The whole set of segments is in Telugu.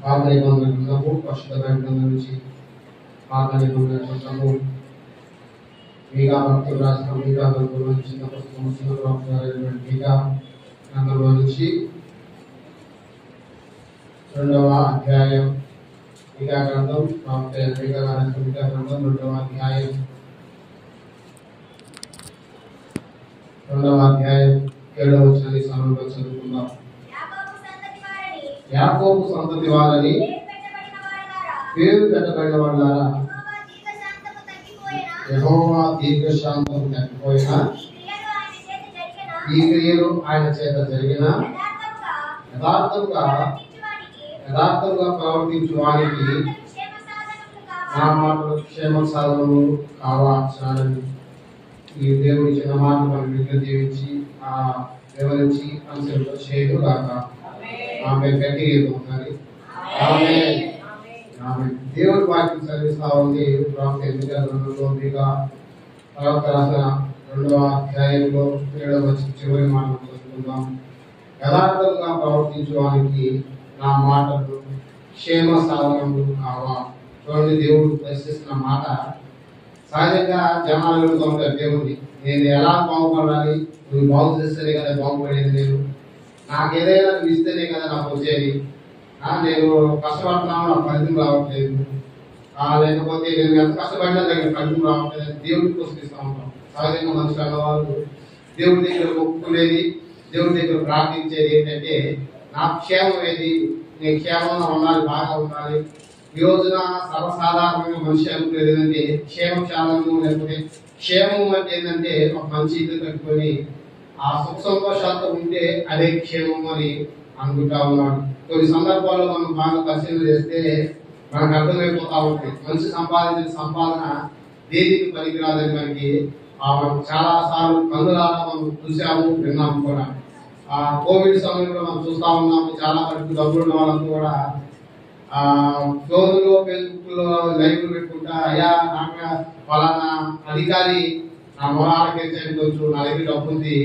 పాత నిబంధన గ్రంథము పరిశుద్ధ గ్రంథం నుంచి పాత నిబంధన గ్రంథము మీకా భక్తులు రాసిన మీకా గ్రంథంలో నుంచి మీకా గ్రంథంలో నుంచి 2వ అధ్యాయం మీకా గ్రంథం మీకా గ్రంథం 2వ అధ్యాయం 7వ వచనాన్ని సమయంలో చదువుకుందాం. యాకోబు సంతతి వారని పేరు పెట్టబడిన వాళ్ళారా, యెహోవా దీర్ఘశాంతము తగ్గిపోయినా ఈ క్రియలు ఆయన చేత జరిగిన యథార్థంగా ప్రవర్తించు వారికి నా మాటలు క్షేమ సాధనము కావాల్సినని ఈ దేవుని చిన్న మాట మనకి దీవించి వివరించి అనుసరింప చేయదు కాక ఆమె గట్టిగా దేవుడి వాక్యం చదివిస్తా ఉంది. ప్రవక్త రాసిన 2వ అధ్యాయంలో 7వ చివరి మాట చదువుకుందాం. యథార్థంగా ప్రవర్తించడానికి నా మాటలు క్షేమ సాధనములు కావా. చూడండి, దేవుడు ప్రశ్నిస్తున్న మాట. సహజంగా జనాలు అడుగుతూ ఉంటారు దేవుడిని, నేను ఎలా బాగుపడాలి, నువ్వు బాగు చేస్తేనే కదా బాగుపడేది, నాకు ఏదైనా నువ్వు ఇస్తేనే కదా నాకు వచ్చేది, నేను కష్టపడుతున్నాను నాకు ఫలితం రావట్లేదు, లేకపోతే నేను ఎంత కష్టపడినా దగ్గర ఫలితం రావట్లేదు దేవుడికి ప్రశ్నిస్తూ ఉంటాం. సహజంగా మనుషులు అన్నవాళ్ళు దేవుడి దగ్గర మొక్కుకునేది, దేవుడి దగ్గర ప్రార్థించేది ఏంటంటే నా క్షేమం ఏది, నేను క్షేమంగా ఉండాలి, బాగా ఉండాలి. ఈ రోజున సర్వసాధారణంగా మనిషి అనుకునేది ఏంటంటే క్షేమక్షేమము, లేకపోతే క్షేమం అంటే ఏంటంటే ఒక మంచి ఇల్లు కట్టుకొని ఆ సుఖ సంతోషాలతో ఉంటే అదే క్షేమం అని అనుకుంటా ఉన్నాడు. కొన్ని సందర్భాల్లో మనం బాగా పరిశీలన చేస్తే మనకు అర్థమైపోతా ఉంటుంది, మంచి సంపాదించిన సంపాదన దేనికి పనికిరాదని మనకి మనం చాలా సార్లు కన్నులారా మనం చూసాము, విన్నాము కూడా. కోవిడ్ సమయంలో మనం చూస్తా ఉన్నాము, చాలా వరకు డబ్బులు ఉన్న వాళ్ళంతా కూడా ఫోన్లో ఫేస్బుక్ లో లైవ్ పెట్టుకుంటా, అయ్యా నాకు ఫలానా అధికారి నా మొహాలకి చేయవచ్చు, నా దగ్గర డబ్బు ఉంది,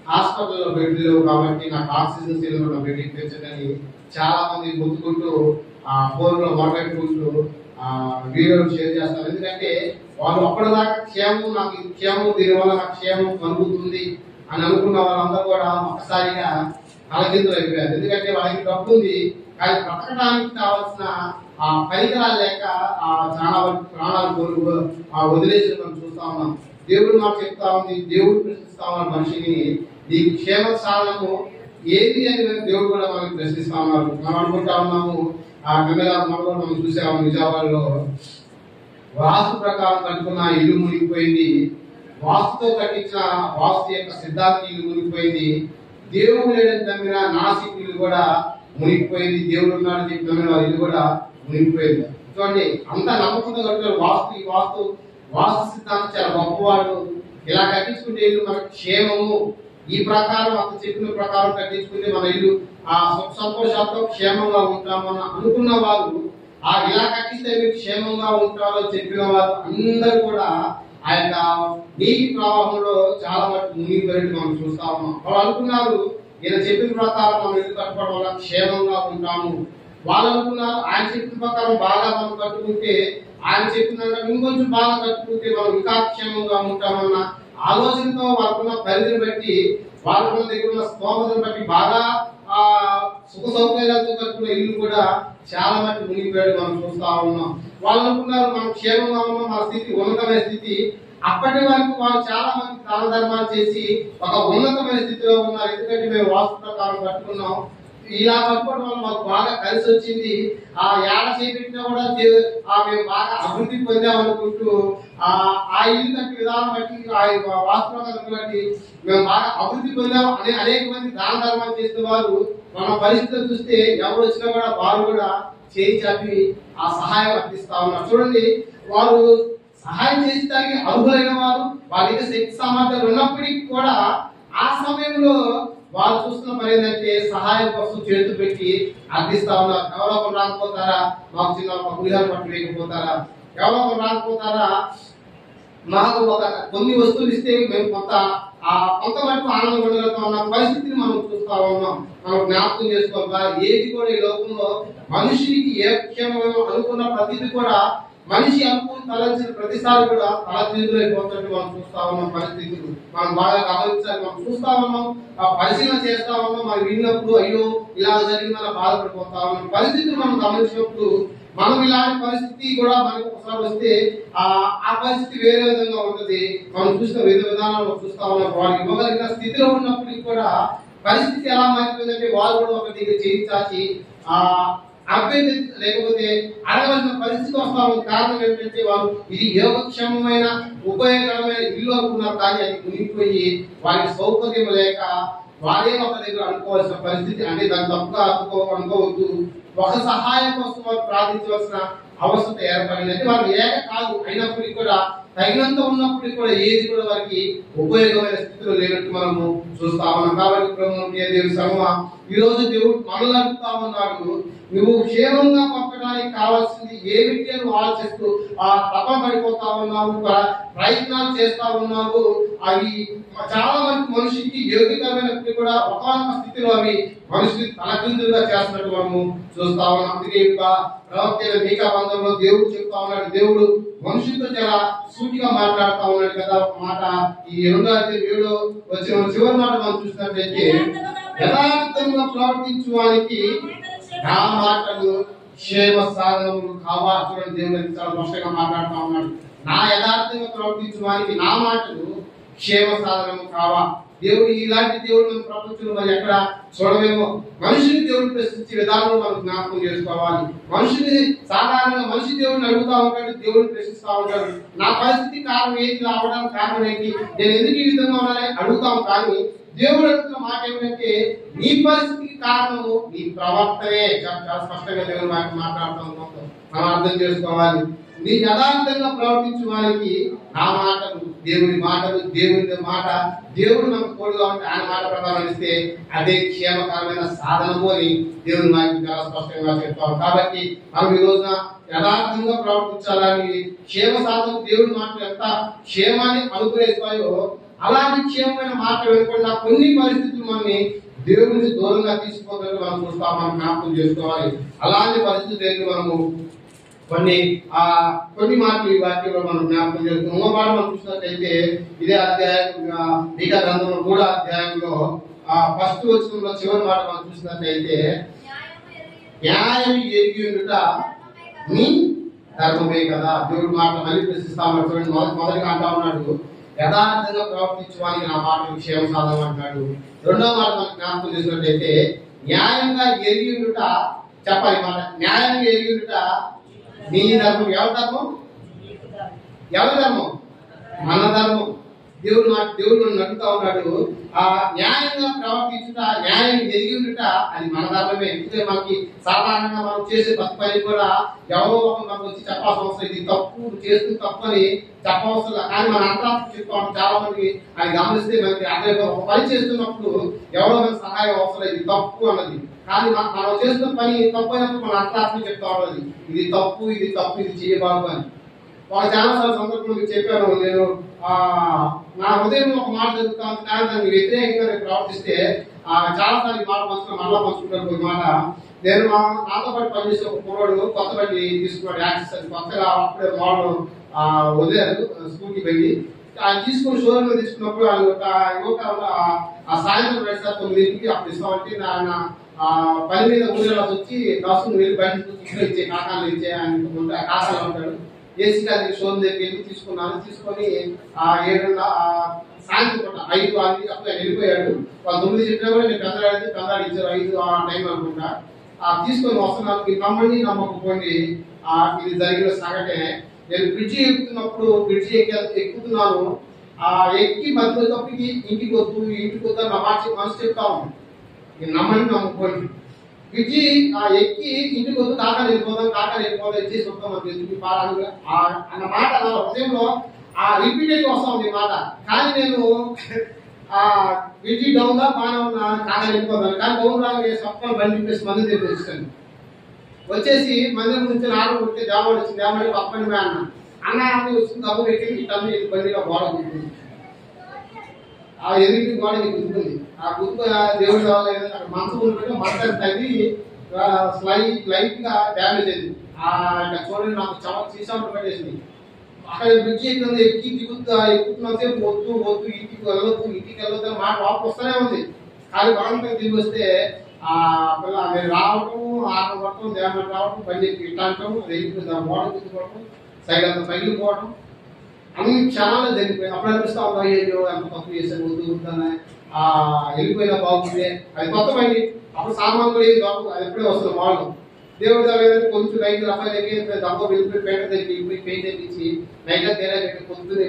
హాస్పిటల్లో బెడ్ లేవు కాబట్టి నాకు ఆక్సిజన్ సిలిండర్ బెడ్ ఇప్పించదని చాలా మంది మొత్తుకుంటూ ఫోన్ లో మొరపెట్టుకుంటూ వీడియోలు షేర్ చేస్తారు. ఎందుకంటే వాళ్ళు అప్పటిదాకా క్షేమం, నాకు క్షేమం, దీనివల్ల నాకు క్షేమం కలుగుతుంది అని అనుకున్న వాళ్ళందరూ కూడా ఒక్కసారిగా తలకిందులు అయిపోయారు. ఎందుకంటే వాళ్ళకి డబ్బు ఉంది కానీ బ్రతకడానికి కావాల్సిన పరికరాలు లేక చాలా వరకు ప్రాణాలు వదిలేసి మనం చూస్తా ఉన్నాం. దేవుడు మాకు చెప్తా ఉంది, దేవుడు ప్రశ్నిస్తా ఉన్నాడు మనిషిని, నీకు క్షేమ సాధనము ఏది అని దేవుడు కూడా మనకి ప్రశ్నిస్తా ఉన్నారు. మనం అనుకుంటా ఉన్నాము, మనం చూసాము నిజామాబాద్లో వాస్తు ప్రకారం కట్టుకున్న ఇల్లు మునిగిపోయింది, వాస్తుతో కట్టించిన వాస్తు యొక్క సిద్ధాంత ఇల్లు మునిగిపోయింది, దేవుడు లేదని నమ్మిన నాసిక్ ఇల్లు కూడా మునిగిపోయింది, దేవుడు ఉన్నాడని చెప్పి నమ్మిన వారి ఇల్లు కూడా మునిగిపోయింది. చూడండి, అంత నమ్మకంతో కట్టిన వాస్తు సిద్ధాంతం చాలా గొప్పవాడు, ఇలా కట్టించుకుంటే ఇల్లు మనకు క్షేమము, ఈ ప్రకారం అతను చెప్పిన ప్రకారం కట్టించుకుంటే మన ఇల్లు సుఖ సంతోషాలతో క్షేమంగా ఉంటామని అనుకున్న వాళ్ళు, ఇలా కట్టిస్తే మీరు క్షేమంగా ఉంటారో చెప్పిన వాళ్ళు అందరూ కూడా ఆ యొక్క నీటి ప్రవాహంలో చాలా మటుకు మునిగిపోయినట్టు మనం చూస్తా ఉన్నాం. వాళ్ళు అనుకున్నారు ఈయన చెప్పిన ప్రకారం మనం ఇల్లు కట్టుకోవడం వల్ల క్షేమంగా ఉంటాము, వాళ్ళు అనుకున్నారు ఆయన చెప్పిన ప్రకారం బాగా మనం కట్టుకుంటే, ఆయన చెప్పిన ఇంకొంచెం బాగా కట్టుకుంటే మనం ఇంకా క్షేమంగా ఉంటామన్న ఆలోచనతో వాళ్ళకున్న పరిధిని బట్టి, వాళ్ళకున్న దగ్గర ఉన్న స్తోమతను బట్టి బాగా సుఖ సౌకర్యాలతో కట్టుకున్న ఇల్లు కూడా చాలా మంది మునిగిపోయాడు మనం చూస్తా ఉన్నాం. వాళ్ళు అనుకున్నారు మనం క్షేమంగా ఉన్నాం, మన స్థితి ఉన్నతమైన స్థితి. అప్పటి వరకు వాళ్ళు చాలా మంది దాన ధర్మాలు చేసి ఒక ఉన్నతమైన స్థితిలో ఉన్నారు, ఎందుకంటే మేము వాస్తు ప్రకారం కట్టుకున్నాం, ఇలా కట్టుకోవడం వల్ల మాకు బాగా కలిసి వచ్చింది, ఏడ చేపెట్టినా కూడా మేము బాగా అభివృద్ధి పొందామనుకుంటూ ఆ ఇల్లు కట్టి విధానం బట్టి, వాస్తు ప్రకారం బట్టి మేము బాగా అభివృద్ధి పొందాం అని అనేక మంది దాన ధర్మాలు చేసిన వారు మన పరిస్థితులు చూస్తే ఎవరు వచ్చినా కూడా వారు కూడా చేయి చాపి ఆ సహాయం అందిస్తా ఉన్నారు. చూడండి, వారు సహాయం చేసేదానికి అర్హులైన వారు, వాళ్ళకి శక్తి సామర్థ్యాలు ఉన్నప్పటికీ కూడా ఆ సమయంలో వాళ్ళు చూస్తున్న పని ఏంటంటే సహాయం కోసం చేతులు పెట్టి అర్థిస్తా ఉన్నారు. ఎవరో ఒకరు రాకపోతారా, మాకు చిన్న ఒక పులిహార పట్టు వేయకపోతారా, ఎవరో ఒకరు రాకపోతారా, మాకు ఒక కొన్ని వస్తువులు ఇస్తే మేము కొంత కొంతవరకు ఆనందం ఉండగలుగుతా ఉన్నాం. పరిస్థితిని మనం చూస్తా ఉన్నాం. మనం జ్ఞాపకం చేసుకోవాలి, ఏది కూడా ఈ లోకంలో మనిషికి ఏ క్షేమం అనుకున్న ప్రతిదీ కూడా మనిషి అనుకుని తలంచిన ప్రతిసారి కూడా తలకిందులైపోతున్నట్టు మనం చూస్తా ఉన్నాం. పరిస్థితులు మనం బాగా గమనించాలి, మనం చూస్తా ఉన్నాం, పరిశీలన చేస్తా ఉన్నాం. మనం విన్నప్పుడు అయ్యో ఇలా జరిగిందని బాధపడిపోతా ఉన్నాం. పరిస్థితులు మనం గమనించినప్పుడు మనం ఇలాంటి పరిస్థితి కూడా మనకు ఒకసారి వస్తే ఆ పరిస్థితి వేరే విధంగా ఉంటుంది. మనం చూసిన విధానాలు చూస్తా ఉన్నాం. వాళ్ళు ఇవ్వగలిగిన స్థితిలో ఉన్నప్పటికీ కూడా పరిస్థితి ఎలా మారిపోయిందంటే వాళ్ళు కూడా ఒక దగ్గర చేయించాచి అభ్యర్థి లేకపోతే అడగవలసిన పరిస్థితి వస్తా ఉంది. కారణం ఏంటంటే వాళ్ళు ఇది యోగక్షేమమైన ఉపయోగకరమైన ఇల్లు అనుకున్నారు, కానీ అది మునిగిపోయి వారికి సౌకర్యం లేక వారే ఒక దగ్గర అనుకోవాల్సిన పరిస్థితి. అంటే దాన్ని తప్పుగా అనుకోవద్దు. ఒక సహాయం కోసం వారు ప్రార్థించవలసిన అవసరం ఏర్పడింది. అంటే వారు ఏక కాదు, అయినప్పటికీ కూడా తగినంత ఉన్నప్పటికీ కూడా ఏది కూడా వారికి ఉపయోగమైన స్థితిలో లేనట్టు మనము చూస్తా ఉన్నాం. కాబట్టి దేవుడి సమూహ ఈ రోజు దేవుడు మనల్ని అడుగుతా ఉన్నాడు, నువ్వు క్షేమంగా పంపడానికి కావాల్సింది ఏమిటి అని ఆలోచిస్తూ తపన పడిపోతా ఉన్నావు, ప్రయత్నాలు చేస్తా ఉన్నావు. అవి చాలా మంది మనిషికి యోగ్యకరమైనప్పటికీ కూడా ఒకనొక స్థితిలో అవి మనిషిని తలకిందులుగా చేస్తున్నట్టు మనము చూస్తా ఉన్నాం. అందుకే ప్రవక్త మీకా బంధంలో దేవుడు చెప్తా ఉన్నాడు, దేవుడు మనుషులతో చాలా సూటిగా మాట్లాడుతా ఉన్నాడు కదా. ఒక మాట ఈ 2:7 వచ్చిన చివరి మాట మనం చూసినట్లయితే, యథార్థంగా ప్రవర్తించు వారికి నా మాటలు క్షేమ సాధనములు కావా. చూడండి, దేవుడు చాలా స్పష్టంగా మాట్లాడుతా ఉన్నాడు. నా యథార్థంగా ప్రవర్తించు వారికి నా మాటలు క్షేమ సాధనము కావా. దేవుడు ఇలాంటి దేవుడు మన ప్రపంచంలో మరి ఎక్కడ చూడలేమో. మనిషిని దేవుడు ప్రశ్నించే విధానంలో మనం జ్ఞాపకం చేసుకోవాలి. మనిషిని సాధారణంగా మనిషి దేవుడిని అడుగుతా ఉంటాడు, దేవుడిని ప్రశ్నిస్తా ఉంటాడు. నా పరిస్థితి కారణం ఏంటి, రావడానికి కారణం ఏంటి, నేను ఎందుకు ఈ విధంగా ఉన్నానని అడుగుతాం. కానీ దేవుడు అడుగుతున్న మాట ఏమిటంటే నీ పరిస్థితికి కారణము నీ ప్రవర్తనే. చాలా స్పష్టంగా దేవుడు మాట్లాడుతాం. మనం అర్థం చేసుకోవాలి. నీ యథార్థంగా ప్రవర్తించే వారికి నా మాటలు, దేవుడి మాటలు, దేవుడి మాట, దేవుడు మనకు తోడుగా ఉంటే ఆయన మాట ప్రకారం ఇస్తే అదే క్షేమకరమైన సాధనము అని దేవుడు నాకు చాలా స్పష్టంగా చెప్తాం. కాబట్టి మనం ఈ రోజున యథార్థంగా ప్రవర్తించాలని క్షేమ సాధన దేవుడి మాటలు ఎంత క్షేమాన్ని అనుగ్రహిస్తాయో అలాంటి క్షేమమైన మాట వినకుండా కొన్ని పరిస్థితులు మనని దేవుడి నుంచి దూరంగా తీసుకుపోతున్నట్టు మనం చూస్తాం. మనం జ్ఞాపకం చేసుకోవాలి. అలాంటి పరిస్థితులు మనము కొన్ని మాటలు ఈ వాక్యంలో మనం జ్ఞాపకం చేస్తున్నాం. ఇంకో మాట మనం చూసినట్లయితే ఇదే అధ్యాయం మీకా గ్రంథంలో 3వ అధ్యాయంలో ఫస్ట్ వచనంలో చివరి మాట మనం చూసినట్లయితే, న్యాయం ఎరిగి ఉండుట నీ ధర్మమే కదా. దేవుడు మాట మళ్ళీ ప్రశ్నిస్తామని చూడండి. మొదటిగా అంటా ఉన్నాడు, యథార్థంగా ప్రవర్తించడానికి నా మాటలు క్షేమ సాధనం అంటున్నాడు. రెండవ మాట మనం జ్ఞాపకం చేసినట్లయితే, న్యాయంగా ఎరిగి ఉండుట చెప్పాలి మాట. న్యాయంగా ఎరిగి ఉండుట నీ ధర్మం. ఎవరి ధర్మం? ఎవరి ధర్మం? మన ధర్మం. దేవుడు నన్ను అడుగుతా ఉన్నాడు, న్యాయంగా ప్రవర్తించుట, న్యాయం ఎరిగి ఉండుట అది మన ధర్మమే. ఎందుకంటే మనకి సాధారణంగా మనం చేసే తప్పు పని కూడా ఎవరో మనకు వచ్చి చెప్పాల్సిన అవసరం, ఇది తప్పు చేస్తుంది తప్పు అని చెప్పవసరం. కానీ మన అంతరాత్మ చెప్తాం. చాలా మంది అది గమనిస్తే మనకి అదే ఒక పని చేస్తున్నప్పుడు ఎవరో మనకి సహాయం అవసరం, ఇది తప్పు అన్నది. కానీ మనం చేస్తున్న పని తప్పు అయినప్పుడు మన అంతరాత్మ చెప్తా ఉన్నది, ఇది తప్పు, ఇది తప్పు, ఇది చేయబాబు అని. ఒక చాలా సందర్భంలో మీకు చెప్పాను, నేను నా హృదయంలో ఒక మాట జరుగుతాను, కానీ దానికి వ్యతిరేకంగా నేను ప్రవర్తిస్తే చాలా సార్లు మాట మళ్ళా పంచుకుంటాను. ఒక మాట, నేను నాతో పాటు పనిచేసే ఒక కుర్రాడు కొత్త బండి తీసుకున్నాడు, యాక్సెస్ అని. కొత్తగా అప్పుడే మోడల్ వదిలేరు స్కూటీ బండి. ఆయన తీసుకుని షోరూమ్ లో తీసుకున్నప్పుడు సాయంత్రం 9:00 అప్పుడు ఇస్తామంటే ఆయన పని మీద ఊరేలా వచ్చి దాసుకుని వెళ్ళి బండి ఇంట్లో ఇచ్చే కాకాలు ఇచ్చే ఆయన కాసాలు ఉంటాడు. ఏసీ గారి షోరూమ్ దగ్గరికి వెళ్ళి తీసుకున్నాను. తీసుకొని 7 సాయంత్రం పూట 5 అప్పుడు ఆయన వెళ్ళిపోయాడు. వాళ్ళు 9 చెప్పినా కూడా నేను పెద్దలాడితే ఇచ్చారు 5 ఆ టైం అనుకుంటా. తీసుకొని వస్తున్నాను, మీరు నమ్మండి నమ్మకపోండి, ఇది జరిగిన సంఘటనే. నేను బ్రిడ్జి ఎక్కుతున్నప్పుడు ఎక్కుతున్నాను, ఎక్కి మధ్యలోకి ఇంటికి వద్దు నా మాట మనసు చెప్తా ఉంది. నేను నమ్మండి నమ్మకపోండి. బ్రిడ్జి ఎక్కి ఇంటికి వద్దు, కాకాలు వెళ్ళిపోదాం ఇచ్చేసి వస్తాం మనకి ఎందుకు పారాలు అన్న మాట నా హృదయంలో రిపీటెడ్ వస్తా ఉంది మాట. కానీ నేను బ్రిడ్జి డౌన్ గా బాగా ఉన్న కాకాలు వెళ్ళిపోతాను. కానీ డౌన్ రాగా సొప్పలు బండి ప్లేస్ మంది దగ్గర వచ్చాను. వచ్చేసి మందిరం నుంచి ఆర్డర్ కొడితే దేవాడు వచ్చింది. దేవాడి పక్కన అన్న వచ్చింది, డబ్బు పెట్టి ఇట్లా బండిలో గోడ ఆ ఎదుటి గోడకి గుర్తుంది. ఆ గుర్తు దేవుడి వల్ల అక్కడ మంచం ఉంటే మంచం తగ్గి లైట్ గా డ్యామేజ్ అయింది. చూడండి నాకు చాలా సీసాలు పెట్టేసింది. అక్కడ బ్రిడ్జి ఎక్కి ఎక్కుతున్నంతసేపు వద్దు వద్దు ఇంటికి వెళ్ళొద్దు మాట వాపు వస్తూనే ఉంది. కానీ బలవంతంగా తిరిగి వస్తే ఆ పిల్ల నేను రావటం ఆటలు పడటం దేవత రావటం బండి ఇట్లా అంటాం మోడల్ తీసుకోవటం సైడ్ అంతా పగిలిపోవటం అన్ని క్షణాలు జరిగిపోయి అప్పుడు అనిపిస్తా ఉంది అయ్యో ఎంత తప్పు చేశాను వద్దు వద్దానే వెళ్ళిపోయినా బాగుంటుంది. అది కొత్త బండి అప్పుడు సామాన్లు ఏం కాదు, అది ఎప్పుడే వస్తుంది మోడల్. దేవుడి దగ్గర కొంచెం నైట్ రఫాయి దగ్గర దమ్మ వెళ్ళిపోయి పేట దగ్గర వెళ్ళిపోయి పెయింట్ తెప్పించి నైట్ తేడా పెట్టి పొద్దున్న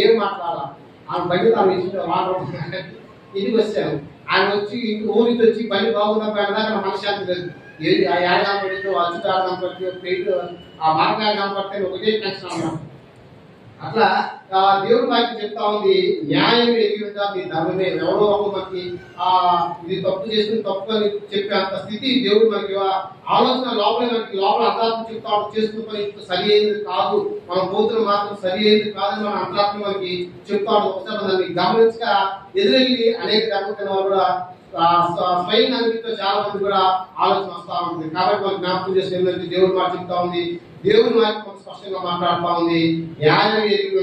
ఏం మాట్లాడాలా ఆ బండి తాను ఇచ్చిన వాటర్ ఇంటికి వచ్చాను. ఆయన వచ్చి ఊరికి వచ్చి బండి బాగున్నా పెడదాకా మనశ్శాంతి లేదు. ఏది ఆ యాడ కనపడిందో అచ్చుతాడ కనపడి పెయింట్ ఆ మరకాయ కనపడితే ఒకటే టెన్షన్ అన్నమాట. అట్లా దేవుడు వాక్యం చెప్తా ఉంది, న్యాయం ఎగిరిగా మీ ధర్మమే. ఎవరో ఒక మనకి ఇది తప్పు చేస్తుంది తప్పు అని చెప్పే అంత స్థితి దేవుడు మనకి ఆలోచన లోపల అంతరాత్మ చెప్తా చేస్తున్న పని సరి అయింది కాదు, మనం పోతున్న మాత్రం సరి అయింది కాదని మన అంతరాత్మ మనకి చెప్తాడు. ఒకసారి దాన్ని గమనించక ఎదురెళ్ళి అనేక దెబ్బతిన్న వాళ్ళు కూడా స్వయం అనిపిస్తే చాలా మంది కూడా ఆలోచన వస్తా ఉంటుంది. కాబట్టి మనం జ్ఞాపకం చేసిన ఏంటంటే దేవుడు మాట చెప్తా ఉంది, దేవుని వాక్యం స్పష్టంగా మాట్లాడుతా ఉంది, న్యాయం ఎరిగి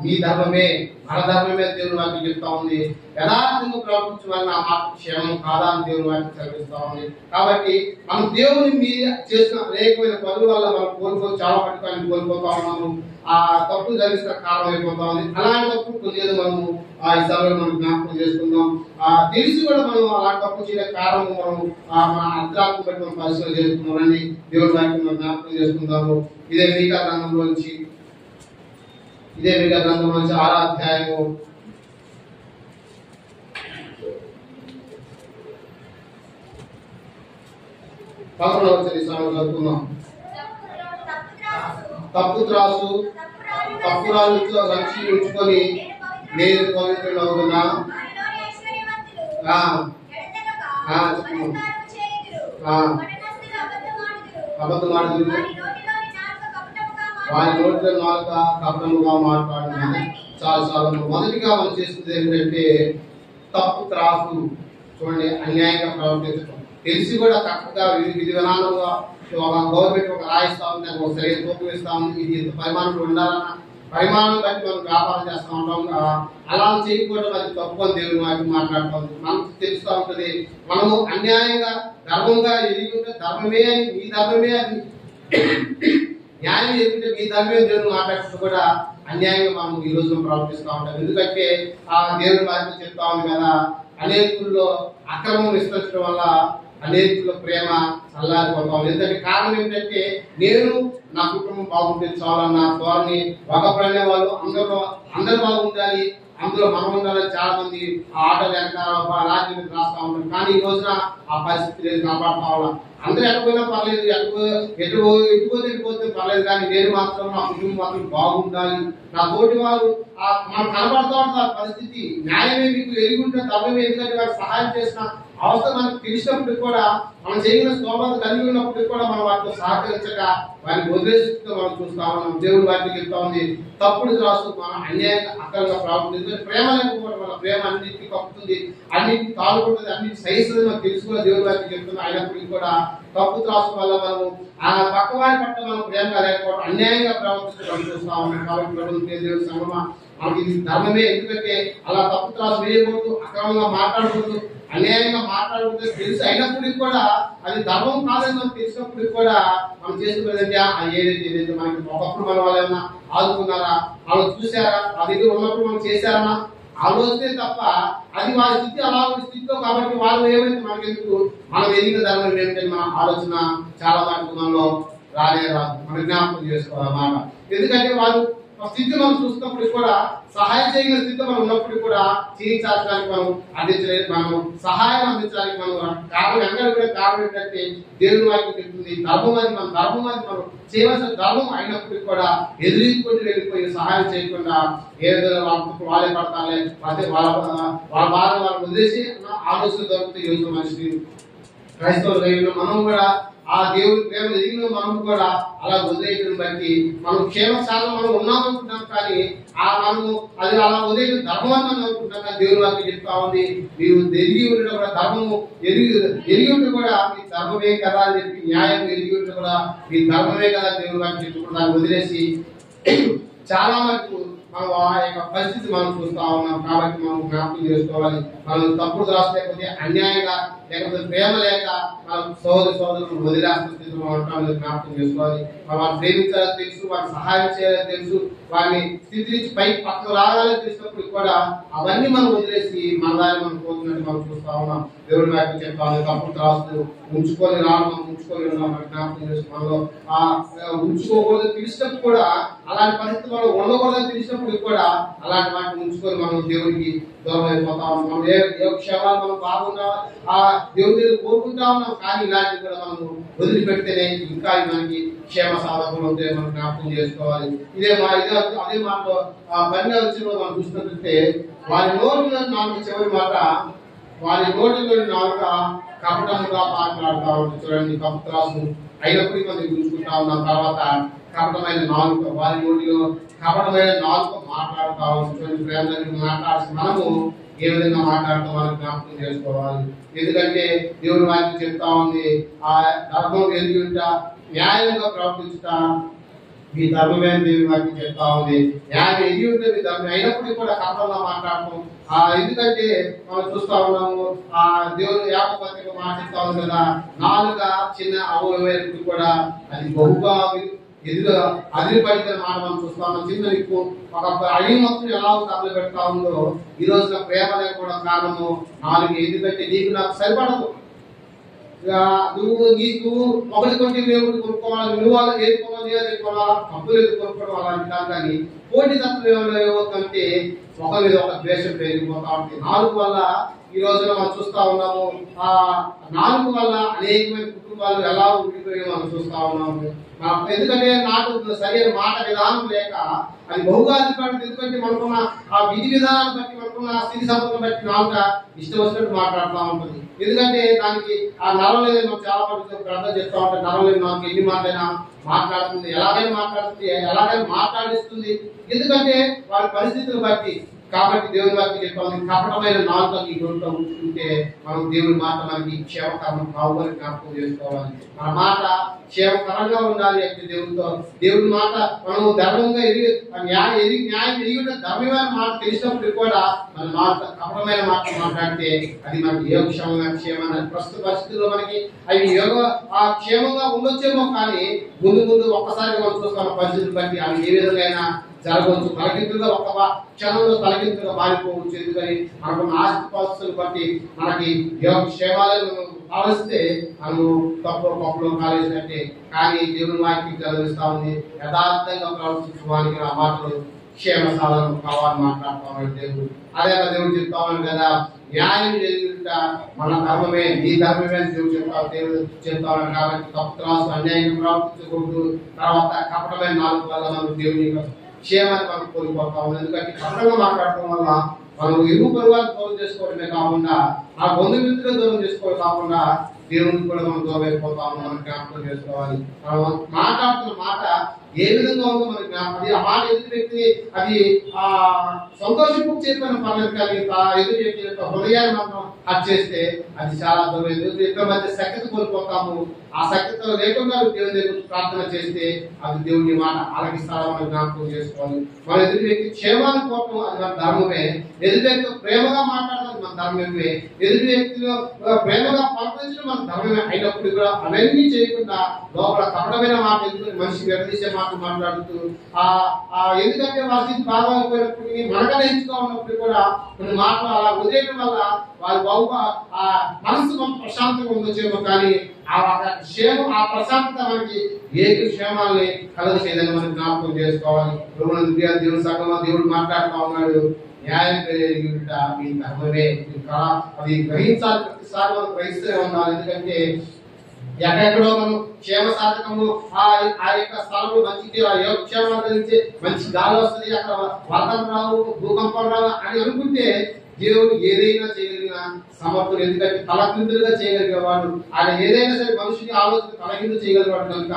మీ ధర్మమే మన ధర్మమే దేవుని వాక్యం చెప్తా ఉంది. యథార్థంగా ప్రవర్తించడం ఆ మాట క్షేమం కాదా అని దేవుని వాక్యం చదివిస్తా ఉంది. కాబట్టి మనం దేవుని మీద చేసిన అనేకమైన పనుల వల్ల మనం చాలా పట్టుకొని కోల్పోతా ఉన్నాము. ఆ తప్పులు జరిగిన కారణం అయిపోతా ఉంది. అలాంటి తప్పులు కొద్దిగా మనము ఈ సభలో మనం జ్ఞాపకం చేసుకుందాం. తెలిసి కూడా మనం అలాంటి తప్పు చేయడానికి కారణం మన అంతరాత్మ బట్టి మనం పరిశీలన చేసుకున్నామండి. దేవుడి వాక్యం మనం జ్ఞాపకం చేసుకుందాము. ఇదే మీకా గ్రంథంలోంచి 6వ అధ్యాయము 11వ వచనం చదువుకుందాం. తప్పు త్రాసు తప్పురాలతో రంచి ఉంచుకొని నేను పవిత్రులవుతున్నా అబద్ధమాడుదురు వారి నోట్లో నాలుక కపటముగా మాట్లాడుతుంది. చాలా మొదటిగా మనం చేస్తుంది ఏంటంటే తప్పు త్రాసు. చూడండి, అన్యాయంగా ప్రవర్తించడం తెలిసి కూడా తక్కువగా విధి విధానంగా గవర్నమెంట్ ఒక రాయిస్తా ఉంది, ఒక సరైన తూకం ఇస్తా ఉంది, ఇది ఇంత పరిమాణంలో ఉండాలన్న పరిమాణం బట్టి మనం వ్యాపారం చేస్తూ ఉంటాం. అలా చేయకపోవడం అది తప్పు అని దేవుని వాక్యం మాట్లాడుతూ ఉంది. మనకు తెలుస్తూ ఉంటుంది మనము అన్యాయంగా ధర్మంగా ఎదిగి ఉంటే ధర్మమే అని మీ ధర్మమే అని న్యాయం ఎదిగితే మీ ధర్మమే దేవుని మాట్లాడుతూ కూడా అన్యాయంగా మనం ఈ రోజున ప్రవర్తిస్తూ ఉంటాం. ఎందుకంటే ఆ దేవుని వాక్యం చెప్తా ఉంది కదా, అనేకుల్లో అక్రమం విస్తరించడం వల్ల అనేకుల ప్రేమ చల్లారిపోతాం. ఎందుకంటే కారణం ఏంటంటే నేను నా కుటుంబం బాగుంటే చాలన్న ధోరణి ఒకప్పుడనే వాళ్ళు అందరూ బాగుండాలి, అందులో మనం ఉండాలని చాలా మంది ఆటలు వెనకాల రాజ్యం మీద రాస్తా ఉంటారు. కానీ ఈ రోజున ఆ పరిస్థితి లేదు, కాపాడుతా వాళ్ళ అందరూ ఎటుపోయినా పర్లేదు, ఎటుపోతే పర్లేదు, కానీ నేను మాత్రం నా కుటుంబం మాత్రం బాగుండాలి, నా తోటి వాళ్ళు మనం కనబడతా ఉంటారు పరిస్థితి. న్యాయమే మీకు ఎరిగి ఉంటే తప్పమే, ఎందుకంటే వారు సహాయం చేసిన అవసరం మనకు తెలిసినప్పటికి కూడా మనం చేయగల స్తోమత కలిగి ఉన్నప్పటికీ కూడా మనం వాటితో సహకరించక వారిని వదిలేస్తూ మనం చూస్తా ఉన్నాం. దేవుడు వాటికి చెప్తా ఉంది తప్పుడు రాసు మనం అన్యాయంగా అక్కడగా ప్రవర్తించి ప్రేమ లేకపోవడం వల్ల ప్రేమ అన్నింటికి కప్పుతుంది, అన్నింటికి తాగుకుంటుంది, అన్నింటి సహిస్తుంది మనకు తెలుసుకున్న దేవుడు వాటికి చెప్తున్నా. అయినప్పటికీ కూడా తప్పు త్రాసు వల్ల మనము ఆ పక్కవారి పట్ల మనం ప్రేమగా లేకపోవడం అన్యాయంగా ప్రవర్తించడం చూస్తా ఉన్నాం. కాబట్టి దేవుడు సంగమా మనకి ఇది ధర్మమే. ఎందుకంటే అలా తప్పు త్రాసు వేయకూడదు, అక్రమంగా మాట్లాడకూడదు, అన్యాయంగా మాట్లాడకూడదు తెలుసు. అయినప్పటికీ కూడా అది ధర్మం కాదని మనం తెలిసినప్పటికి కూడా మనం చేసుకునేదంటే ఏదైతే మనకి ఒకప్పుడు మన వాళ్ళు ఏమన్నా ఆదుకున్నారా, వాళ్ళు చూసారా, ఆ దగ్గర ఉన్నప్పుడు మనం చేశారన్నా ఆలోచనే తప్ప అది వారి స్థితి అలా స్థితిలో. కాబట్టి వాళ్ళు ఏమైతే మనకెందుకు, మనం ఎదిగిన ధర్మం ఏమిటని మన ఆలోచన చాలా మటుకు మనలో రాదు. మనం జ్ఞాపకం చేసుకోవాలన్నమాట. ఎందుకంటే వాళ్ళు స్థితి మనం చూసినప్పుడు కూడా సహాయం చేయగల స్థితి మనం ఉన్నప్పుడు కూడా చేయించడానికి మనం అందించలేదు, మనం సహాయం అందించడానికి మనం కారణం ఎక్కడ కూడా కారణం ఏంటంటే దేవుని వాక్యం చెప్తుంది ధర్మం అది మనం చేయవలసిన ధర్మం అయినప్పటికీ కూడా ఎదురించుకుంటూ వెళ్ళిపోయి సహాయం చేయకుండా ఏదో వాళ్ళే పడతాలే వాళ్ళ బాధ వాళ్ళు వదిలేసి ఆలోచన దొరుకుతాయి. ఈరోజు మనిషి క్రైస్తవులు మనం కూడా ఆ దేవుడి ప్రేమ ఎదిగిన మనం కూడా అలా వదిలేయడం బట్టి మనం క్షేమశాలం మనం ఉన్నామనుకుంటున్నాం, కానీ ఆ మనము అది అలా వదిలేయడం ధర్మం అని మనం ఉంటుండగా దేవుని వాక్యం చెప్తా ఉంది, నీవు ఎరిగి ఉండడం కూడా ధర్మము ఎరిగి ఉండి కూడా మీ ధర్మమే కదా అని చెప్పి, న్యాయం ఎరిగి ఉండడం కూడా మీ ధర్మమే కదా దేవుని వాక్యం చెప్పుకుంటూ దాన్ని వదిలేసి చాలా వరకు మనం ఆ యొక్క పరిస్థితి మనం చూస్తా ఉన్నాం. కాబట్టి మనం జ్ఞాపకం చేసుకోవాలి, మనం తప్పుడు రాస్తే అన్యాయంగా లేకపోతే ప్రేమ లేక మనం సోదరులను వదిలేస్తున్న స్థితిలో ఉంటాం. జ్ఞాపకం చేసుకోవాలి. మనం వారిని ప్రేమించాలని తెలుసు, వారికి సహాయం చేయాలని తెలుసు, వారిని స్థితి నుంచి పైకి పక్కకు రాగాలని తెలిసినప్పుడు కూడా అవన్నీ మనం వదిలేసి మన దాన్ని మనం పోతున్నట్టు మనం చూస్తా ఉన్నాం. దేవుడి వాక్యం చెప్తాను, తప్పుడు రాస్తూ ఉంచుకొని రావడం, ఉంచుకొని ఉన్నాం. జ్ఞాపకం చేసుకో, మనలో ఆ ఉంచుకోకూడదు తెలిసినప్పుడు కూడా, అలాంటి పరిస్థితి మనం ఉండకూడదని తెలిసినప్పుడు కూడా అలాంటి వాటిని ఉంచుకొని మనం దేవుడికి దూరం అయిపోతా ఉన్నాం. మనం ఏ క్షేమాలు మనం బాగున్నా ఆ దేవుడి కోరుకుంటా ఉన్నాం, కానీ ఇలాంటివి కూడా మనం వదిలిపెడితేనే ఇంకా మనకి క్షేమ సాధకులు అవుతాయి. మనం జ్ఞాపకం చేసుకోవాలి. అదే మాటలో పని వచ్చిన మనం చూసినట్లయితే, వారి నోటిలో నాలుగు చివరి మాట, వారి నోటిలో నాలుక కపటముగా మాట్లాడుతూ ఉంటుంది. చూడండి, కపటరాసు అయినప్పటికీ మనం గుంజుకుంటా ఉన్నాం. తర్వాత కపటమైన నాలుక, వారి నోటిలో కపటమైన నాలుక మాట్లాడుతూ ఉంటుంది. ప్రేమ మాట్లాడాల్సి మనము ఏ విధంగా మాట్లాడుతూ మనం జ్ఞాపకం చేసుకోవాలి. ఎందుకంటే దేవుని వాక్యం చెప్తా ఉంది, ఆ ధర్మం ఎరిగి ఉంటా, న్యాయంగా ప్రవర్తించుట మీ ధర్మమే అని దేవుని వాక్యం చెప్తా ఉంది. న్యాయం ఎరిగి ఉంటే మీ ధర్మం అయినప్పటికీ కూడా కపటంగా మాట్లాడటం. ఎందుకంటే మనం చూస్తా ఉన్నాము, ఆ దేవుని యాకోబు పత్రిక మాట్లాడుతా ఉంది కదా, నాలుక చిన్న అవయవైనప్పుడు కూడా అది బహుగా ఎదురుగా అదిరిపడిన మాట మనం చూస్తా ఉన్నాం. చిన్న నిప్పు ఒక అడి మొత్తం ఎలా తగలు పెడతా ఉందో, ఈ రోజున ప్రేమ లేకపోవడం కారణము నాలుగు. ఎందుకంటే నీకు నాకు సరిపడదు, నీకు ఒకటి కొంటే దేవుడు కొనుక్కోవాలి, నువ్వు వాళ్ళు ఏది కొనాలి ఏది కొనాలా, డబ్బులు ఏది కొనుక్కోవడం అలాంటి కాదు. కానీ పోటీ తత్వం ఏమవుతుందంటే ఒక మీద ఒక ద్వేషం పెరిగిపోతా ఉంటుంది. నాలుగు వల్ల ఈ రోజున మనం చూస్తా ఉన్నాము, ఆ నాలుగు వల్ల అనేకమైన కుటుంబాలు ఎలా ఉండిపోయి మనం చూస్తా ఉన్నాము. ఎందుకంటే నాకు సరైన మాట విధానం లేక అది బహుగా అధికారులు. ఎందుకంటే మనకున్న ఆ విధి విధానాన్ని బట్టి, మనకున్న స్థితి సంపదను బట్టి నాలుక ఇష్టం వచ్చినట్టు మాట్లాడుతూ ఉంటుంది. ఎందుకంటే దానికి ఆ నరం లేదు. మనం చాలా మంది ప్రార్థన చేస్తూ ఉంటాం, నరం లేదు నాకు ఎన్ని మాటైనా మాట్లాడుతుంది, ఎలాగైనా మాట్లాడుతుంది, ఎలాగైనా మాట్లాడిస్తుంది. ఎందుకంటే వారి పరిస్థితులు బట్టి. కాబట్టి దేవుని వాక్యం చెప్పాలి, కపటమైన నాలుకకి ఉంటే మనం దేవుని మాట మనకి క్షేమకరం కావాలని జ్ఞాపకం చేసుకోవాలి. మన మాట క్షేమకరంగా ఉండాలి అంటే దేవుని మాట మనం ధర్మంగా న్యాయం ఎరిగి ఉంటే ధర్మమైన మాట తెలిసినప్పుడు కూడా మన మాట కపటమైన మాట మాట్లాడితే అది మనకి యోగక్షేమంగా క్షేమమైన ప్రస్తుత పరిస్థితుల్లో మనకి అవి క్షేమంగా ఉండొచ్చేమో, కానీ ముందు ఒక్కసారి మనం చూస్తాం పరిస్థితులు బట్టి అవి ఏ విధంగా జరగవచ్చు. తలకిందుగా ఒక క్షణంలో తలకిందుగా మారిపోవచ్చు. ఎందుకని మనకున్న ఆస్తిపాస్తులు బట్టి మనకి యోగక్షేమాలను ఆలోచిస్తే మనం పప్పులో కాలేసినట్టే. కానీ దేవుని వాక్యం చదివిస్తా ఉంది, యథార్థంగా ప్రవర్తించడానికి ఆ మాటలు క్షేమ సాధన కావాలని మాట్లాడుతామని దేవుడు. అదే దేవుడు చెప్తామని కదా, న్యాయం చేయుట మన ధర్మమే, నీ ధర్మమే అని దేవుడు చెప్తామని. కాబట్టి తప్పు రాసు అన్యాయంగా ప్రవర్తించకూడదు. తర్వాత కపటమైన నాలుగు వల్ల మనం దేవుని క్షేమాన్ని మనం కోల్పోతా ఉన్నాం. ఎందుకంటే కపటంగా మాట్లాడటం వల్ల మనం ఇరుగు పొరుగులను దూరం చేసుకోవడమే కాకుండా, ఆ బంధుమిత్రులు దూరం చేసుకోవడం కాకుండా దేవునికి కూడా మనం దూరం అయిపోతాము. మనం జ్ఞాపకం చేసుకోవాలి. మనం మాట్లాడుతున్న మాట ఏ విధంగా ఉందో మనకి అది ఆ మాట ఎదుటి వ్యక్తి అది సంతోషింపు చెప్పిన పర్లేదు, కానీ ఎదుటి వ్యక్తి యొక్క హృదయాన్ని మనం హత్య చేస్తే అది చాలా దూరం. ఇద్దరి మధ్య సఖ్యత కోల్పోతాము. ఆ సఖ్యత లేకుండా దేవుని దగ్గర ప్రార్థన చేస్తే అది దేవుని మాట ఆలకిస్తాడో మనం జ్ఞాపకం చేసుకోవాలి. మన ఎదుటి వ్యక్తి క్షేమాన్ని కోరటం అది మన ధర్మమే. ఎదుటి వ్యక్తితో ప్రేమగా మాట్లాడడం మన ధర్మమే. ఎదుటి వ్యక్తిలో ప్రేమగా ప్రవర్తించడం మన ధర్మమే. అయినప్పుడు కూడా అవన్నీ చేయకుండా లోపల కపటమైన మాట ఎందుకు మనిషి విడదీసే మాట మాట్లాడుతూ ఎందుకంటే వారి బాగా అయిపోయినప్పటికీ మనకనే ఎంచుగా ఉన్నప్పుడు కూడా కొన్ని మాటలు అలా వదిలేయడం వల్ల వారి బాగుగా ఆ మనసు మనం ప్రశాంతంగా ఉండొచ్చేమో, కానీ ఆ ప్రశాంతత మనకి ఏ క్షేమాలని కలగ చేయదని మనం జ్ఞాపకం చేసుకోవాలి. దేవుని సంఘంలో దేవుడు మాట్లాడుతూ ఉన్నాడు, న్యాయం కలిగిట మీ ధర్మమే. అది గ్రహించాలి, ప్రతిసారి మనం గ్రహిస్తూనే ఉండాలి. ఎందుకంటే ఎక్కడెక్కడో మనం క్షేమ సాధకము ఆ యొక్క స్థలంలో మంచి యోగక్షేమాలు కలిగించే మంచి గాలి వస్తుంది, అక్కడ వరదలు రావు, భూకంపం రావు అని అనుకుంటే దేవుడు ఏదైనా చేయగలిగిన సమర్థుడు. ఎందుకంటే తలకిందులుగా చేయగలిగేవాడు. ఆయన ఏదైనా సరే మనుషుని ఆలోచన తలకిందులు చేయగలిగేవాడు కనుక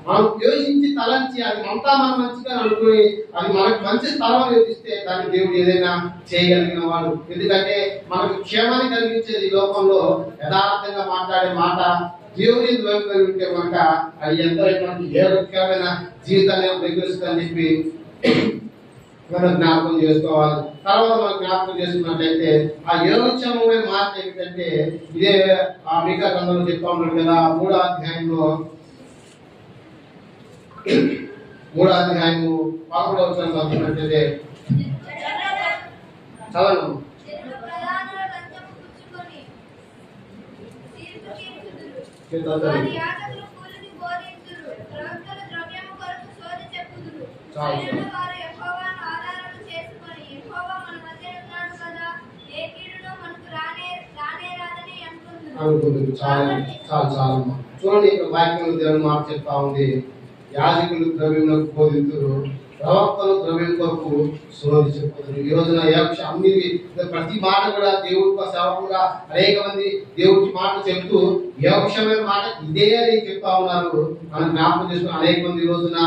మనం యోచించి తలంచి అది అంతా మనం మంచిగా అనుకుని అది మనకు మంచి స్థలం యోచిస్తే దాన్ని దేవుడు ఏదైనా చేయగలిగిన వాడు. ఎందుకంటే మనకు క్షేమాన్ని కలిగించేది ఈ లోకంలో యథార్థంగా మాట్లాడే మాట దేవుని ద్వైపై ఉంటే కనుక అది ఎంతో మనకి ఏ రకమైన జీవితాన్ని ప్రకటిస్తుందని చెప్పి మనం జ్ఞాపకం చేసుకోవాలి. తర్వాత మనం జ్ఞాపకం చేసుకున్నట్లయితే ఆ యోగక్షేమమైన మాట ఏమిటంటే ఇదే ఆ మీకా గ్రంథంలో చెప్తా ఉన్నాడు కదా, 3వ అధ్యాయంలో 11వ వచనం చదువుతున్నట్లయితే చదవను. చూడండి, ఇక్కడ వాక్యం దేవుని మాట చెప్తా ఉంది. యాజకులు ద్రవ్యములకు బోధింతురు, ప్రవక్తలు ద్రవ్యం కొరకు సోది చెప్పుతారు. ఈ రోజున అన్ని ప్రతి మాట కూడా దేవుడి సేవకులుగా అనేక మంది దేవుడి మాట చెప్తూ యోగక్షమైన మాట ఇదే అని చెప్తా ఉన్నారు. మనం జ్ఞాపకం చేసుకుని అనేక మంది ఈ రోజున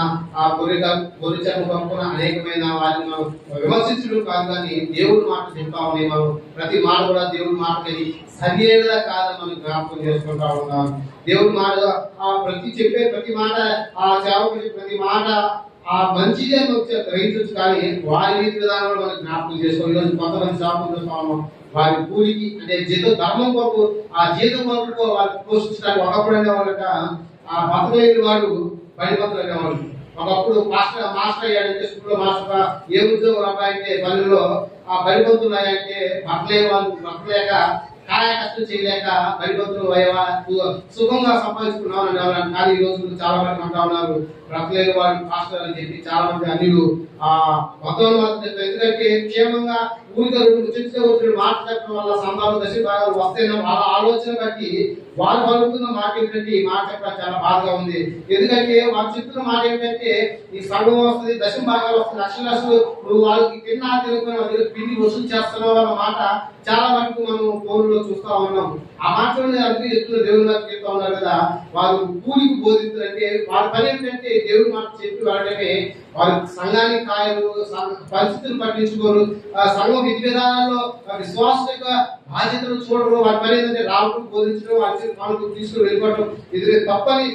ఆ కొరిచను కప్పుకున్న అనేకమైన వారిని మనం విమర్శించడం కాదు, కానీ దేవుడి మాట చెప్తా ఉన్నాయి. మనం ప్రతి మాట కూడా దేవుడి మాట సరియేదా కాదని మనం జ్ఞాపకం చేసుకుంటా ఉన్నాం. దేవుడి మాట చెప్పే ప్రతి మాట ఆ సేవకుడు ప్రతి మాట ఆ మంచిగా గ్రహించవచ్చు, కానీ వారి రీతి విధానంలో మనం జ్ఞాపకం చేసుకోవాలి. ఈరోజు కొంతమంది సేవకులు చూస్తా ఉన్నాం, వారి కూలికి అంటే జీతం ధర్మం కొరకు ఆ జీతం కొరకు వారికి పోషించడానికి ఒకప్పుడు అనేవాళ్ళట ఆ బతకలేని వాడు బడిపత్రులు అనేవాళ్ళు. ఒకప్పుడు మాస్టర్ అయ్యాడంటే స్కూల్లో మాస్టర్ ఏ ఉద్యోగం అబ్బాయంటే పల్లెల్లో ఆ బడిపంతులు ఉన్నాయంటే బతలేని వాళ్ళు బతలేక కాయ కష్టం చేయలేక బడిపంతులు సుఖంగా సంపాదించుకున్నాం అనేవాళ్ళు. కానీ ఈ రోజు చాలా మంది అంటా ఉన్నారు బ్రతలేని వాడు మాస్టర్ అని చెప్పి చాలా మంది అన్నిలు ఆ మొత్తం. ఎందుకంటే క్షేమంగా ఊరిగా వచ్చిన మాట చెప్పడం వల్ల సంతానం దశ భాగాలు వస్తాయన్న వాళ్ళ ఆలోచన బట్టి వారు పలుకుతున్న మాట ఏంటంటే ఈ మాట చెప్పడం చాలా బాధగా ఉంది. ఎందుకంటే వారు చెప్తున్న మాట ఏంటంటే ఈ సంఘం వస్తుంది, దశ భాగాలు వస్తుంది, లక్షలు నువ్వు వాళ్ళకి తినుకుని పిండి వసూలు చేస్తున్నావు అన్న మాట చాలా వరకు మనం ఫోన్లో చూస్తా ఉన్నాం. ఆ మాటలోనే అర్థం చెప్తున్న దేవుని మాట చెప్తా ఉన్నారు కదా, వారు కూలికి బోధించారంటే వారి పని ఏంటంటే దేవుని మాట చెప్పి వాడమే. వారి సంఘానికి కాయలు పరిస్థితులు పట్టించుకోరు, సంఘం విధి విధానాల్లో విశ్వాస యొక్క బాధ్యతలు చూడరు. వారి పని ఏంటంటే రాముడు బోధించడం, వారి పాలకు తీసుకుని వెళ్ళిపోవడం. ఇది తప్పని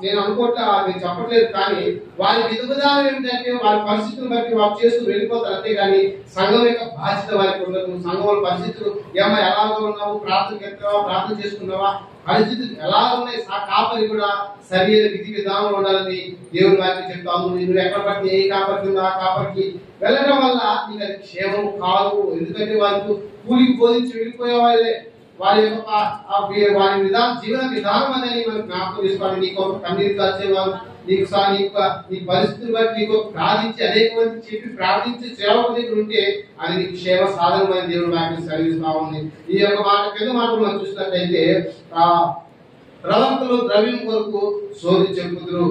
నేను అనుకోవట్లే, నేను చెప్పట్లేదు, కానీ వారి విధి విధానం ఏమిటంటే వారి పరిస్థితులు బట్టి వారు చేస్తూ వెళ్ళిపోతారు. అంతేగాని సంఘం యొక్క బాధ్యత వారికి ఉండదు. సంఘం పరిస్థితులు ఏమో ఎలాగో ఉన్నావు, ప్రార్థన చేస్తున్నావా, ప్రార్థన చేసుకున్నావా, పరిస్థితులు ఎలా ఉన్నాయి, కాపరి కూడా సరైన విధి విధానం ఉండాలని దేవుని వారికి చెప్తాము. నువ్వు ఎక్కడ పట్టి ఏ కాపరికి ఉందో ఆ కాపరికి వెళ్ళడం వల్ల నీకు అది క్షేమం కాదు. ఎందుకంటే వారికి కూలికి బోధించి వెళ్ళిపోయే వాళ్ళే వారి యొక్క వారి జీవన విధానం అనేది మనం జ్ఞాపకం చేసుకోవాలి. నీకు ఒక కన్నీరు కాల్చేవారు, నీకు నీ పరిస్థితులు బట్టి నీకు ప్రార్థించి అనేక మంది చెప్పి ప్రార్థించి సేవకు దగ్గర ఉంటే అది నీకు క్షేమ సాధనమైన దేవుడు వాటిని సరిగిస్తా ఉంది. ఈ యొక్క మాట పెద్ద మాటలు మనం చూసినట్లయితే ప్రవక్తలు ద్రవ్యం కొరకు సోది చెప్పుదురు.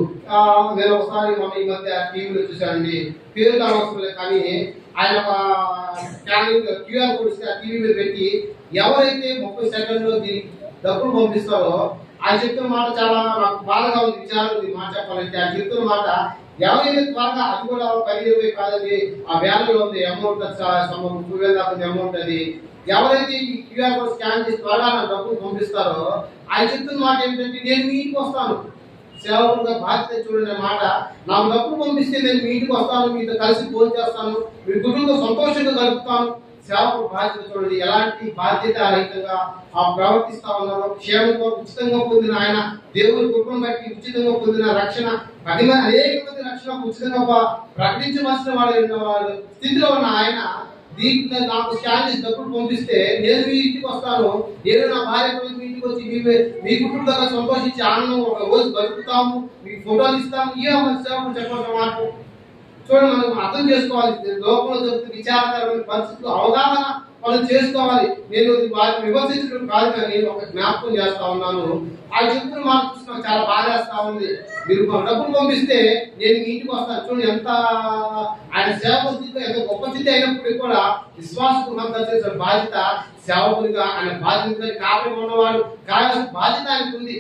నేను ఒకసారి మన ఈ మధ్య టీవీలో చూశానండి, పేరు కావలసిన కానీ ఆయన క్యూఆర్ కోడ్ ఇస్తే ఆ టీవీ మీద పెట్టి ఎవరైతే 30 సెకండ్లో డబ్బులు పంపిస్తారో ఆయన చెప్తున్న మాట చాలా నాకు బాధగా ఉంది, విచారం ఉంది. మాట చెప్పాలంటే ఆయన చెప్తున్న మాట ఎవరైతే త్వరగా, అది కూడా 10-20 కాదండి, ఆ వేలలో ఉంది అమౌంట్, 30,000 దాకా అమౌంట్. అది ఎవరైతే ఈ క్యూఆర్ కోడ్ స్కాన్ చేసి త్వరగా నా డబ్బులు పంపిస్తారో ఆయన చెప్తున్న మాట ఏంటంటే నేను మీ ఇంటికి వస్తాను. సేవకులుగా బాధ్యత చూడనే మాట, నాకు డబ్బులు పంపిస్తే నేను మీ ఇంటికి వస్తాను, మీతో కలిసి భోజనం చేస్తాను, మీ కుటుంబంతో సంతోషంగా గడుపుతాను. సేవకు బాధ్యత చూడండి, ఎలాంటి బాధ్యత రహితంగా ప్రవర్తిస్తా ఉన్నారు. క్షేమంగా ఉచితంగా పొందిన ఆయన దేవుని కుటుంబం బట్టి ఉచితంగా పొందిన రక్షణ, అనేక మంది రక్షణ ఉచితంగా ప్రకటించవలసిన వాళ్ళు స్థితిలో ఉన్న ఆయన దీంట్లో నాకు స్కాన్ చేసి డబ్బులు పంపిస్తే నేను మీ ఇంటికి వస్తాను, నేను నా భార్య మీ ఇంటికి వచ్చి మీ కుటుంబంగా సంతోషించి ఆనందం ఒక రోజు గడుపుతాము, మీకు ఫోటోలు ఇస్తాము. ఏ సేవకులు చెప్పాల్సిన మాట చూడండి, మనం అర్థం చేసుకోవాలి. లోకంలో జరుగుతున్న విచారకరమైన పరిస్థితులు అవగాహన మనం చేసుకోవాలి. నేను వారిని విమర్శించడం కాదు, కానీ ఒక జ్ఞాపకం చేస్తా ఉన్నాను. ఆ చెప్పులు మాట చూసి నాకు చాలా బాధేస్తా ఉంది. మీరు డబ్బులు పంపిస్తే నేను మీ ఇంటికి వస్తాను. చూడండి, ఎంత ఆయన సేవకుడితో ఎంత గొప్ప స్థితి అయినప్పటికీ కూడా విశ్వాస దర్శించిన బాధ్యత సేవకుడిగా ఆయన బాధ్యత కాపాడి ఉన్నవాడు కావాల్సిన బాధ్యత ఆయనకు ఉంది.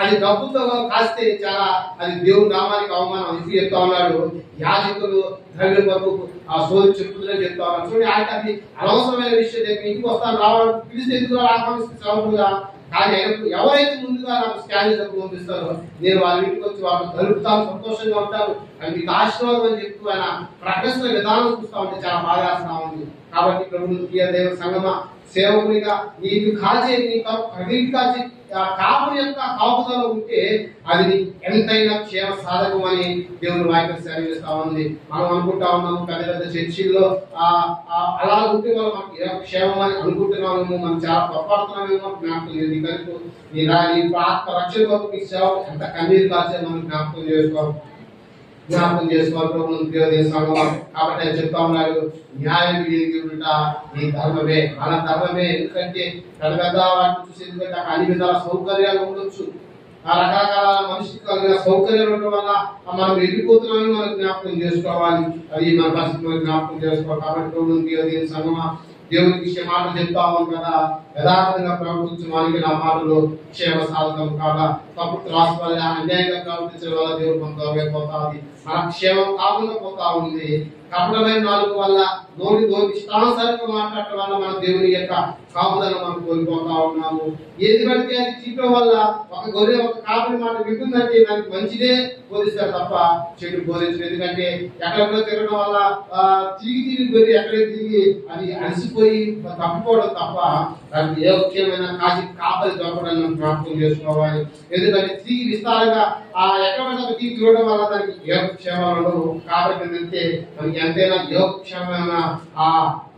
అది డబ్బుతో కాస్తే చాలా అది దేవుని నామానికి అవమానం అని చెప్తా ఉన్నాడు. యాజకులు ద్రవ్యం వరకు ఆ సోది చెప్పుతుందని చెప్తా ఉన్నాడు. చూడండి, ఆయనకి అది అనవసరమైన విషయం. నేను ఇంటికి వస్తాను, రావాలి పిలిస్తే ఎందుకు ఆహ్వానిస్తే సేవకుడుగా. కానీ ఎవరైతే ముందుగా నాకు స్కాన్ డబ్బులు పంపిస్తారో నేను వాళ్ళ ఇంటికి వచ్చి వాళ్ళు కలుపుతాను, సంతోషంగా ఉంటాను, అది మీకు ఆశీర్వాదం అని చెప్తూ ఆయన ప్రకటిస్తున్న విధానం చూస్తా ఉంటే చాలా బాగా వేస్తా ఉంది. కాబట్టి ప్రభుత్వ ప్రియ దేవ సంగమ సేవకునిగా నీకు కాచే నీ కాచే కాపు యొక్క కాపుదల ఉంటే అది ఎంతైనా క్షేమ సాధకమని దేవుని వాక్యం సెలవిస్తా ఉంది. మనం అనుకుంటా ఉన్నాము పెద్ద పెద్ద చర్చిల్లో అలా ఉంటే మనం మనకి క్షేమం అని అనుకుంటున్నాము. మనం చాలా పొరపాడుతున్నామేమో జ్ఞాపకం లేదు. నీ ఆత్మ రక్షణ కొరకు నీ సేవ ఎంత కన్నీరు కాచే మనం జ్ఞాపకం చేసుకోవాలి. కాబట్టి ఆయన చెప్తా ఉన్నాడు, న్యాయం నీ ధర్మమే, మన ధర్మమే. ఎందుకంటే పెద్ద పెద్ద వాటిని చూసి, ఎందుకంటే అన్ని విధాల సౌకర్యాలు ఉండొచ్చు, ఆ రకరకాల మనిషికి కలిగిన సౌకర్యాలు ఉండడం వల్ల మనం వెళ్ళిపోతున్నామని మనం జ్ఞాపకం చేసుకోవాలి. అది మన పరిస్థితి జ్ఞాపకం చేసుకోవాలి. కాబట్టి సంగమా దేవునికి మాటలు చెప్తా ఉన్నాం కదా, యథార్థంగా ప్రవర్తించడానికి నా మాటలు క్షేమ సాధకం కాదా, తప్పుడు రాష్ట్రాలు అన్యాయంగా ప్రవర్తించడం వల్ల దేవుడు కొంత పోతా ఉంది, మన క్షేమం కాకుండా పోతా ఉంది. కపటమైన నాలుగు వల్ల నోటి ఇష్టానుసారంగా మాట్లాడటం వల్ల మన దేవుని యొక్క కాపుదల మనం కోల్పోతా ఉన్నాము. ఏది పడితే అది చీపడం వల్ల ఒక గొర్రె ఒక కాపుని మాట వింటుందంటే దానికి మంచిదే బోధిస్తారు తప్ప చెడు బోధించడం. ఎందుకంటే ఎక్కడెక్కడో తిరగడం వల్ల తిరిగి గొర్రె ఎక్కడే తిరిగి అది అలసిపోయి తప్పిపోవడం తప్ప దానికి ఏ ముఖ్యమైన కాపరి దొరకడాన్ని మనం జ్ఞాపకం చేసుకోవాలి. ఎందుకంటే తిరిగి విస్తారంగా ఎక్కడ తిరిగి చూడడం వల్ల దానికి యోగక్షేమాలను కాపరికి వెళ్తే మనకి ఎంతైనా యోగక్షేమైన ఆ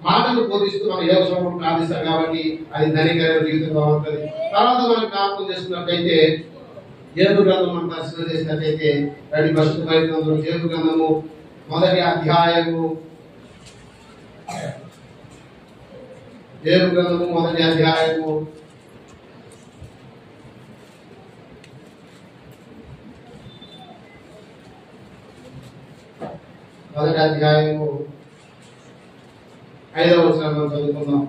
మాటలు బోధిస్తూ మన యోగక్షేమం ప్రార్థిస్తారు. కాబట్టి అది ధనికైన జీవితంగా ఉంటుంది. తర్వాత మనం జ్ఞాపకం చేసుకున్నట్లయితే యోబు గ్రంథం మనం పరిశీలన చేసినట్లయితే పరిశుద్ధ బైబిల్లో యోబు గ్రంథము మొదటి అధ్యాయము యోబు గ్రంథము మొదటి అధ్యాయము 5వ వచనం చదువుకుందాం.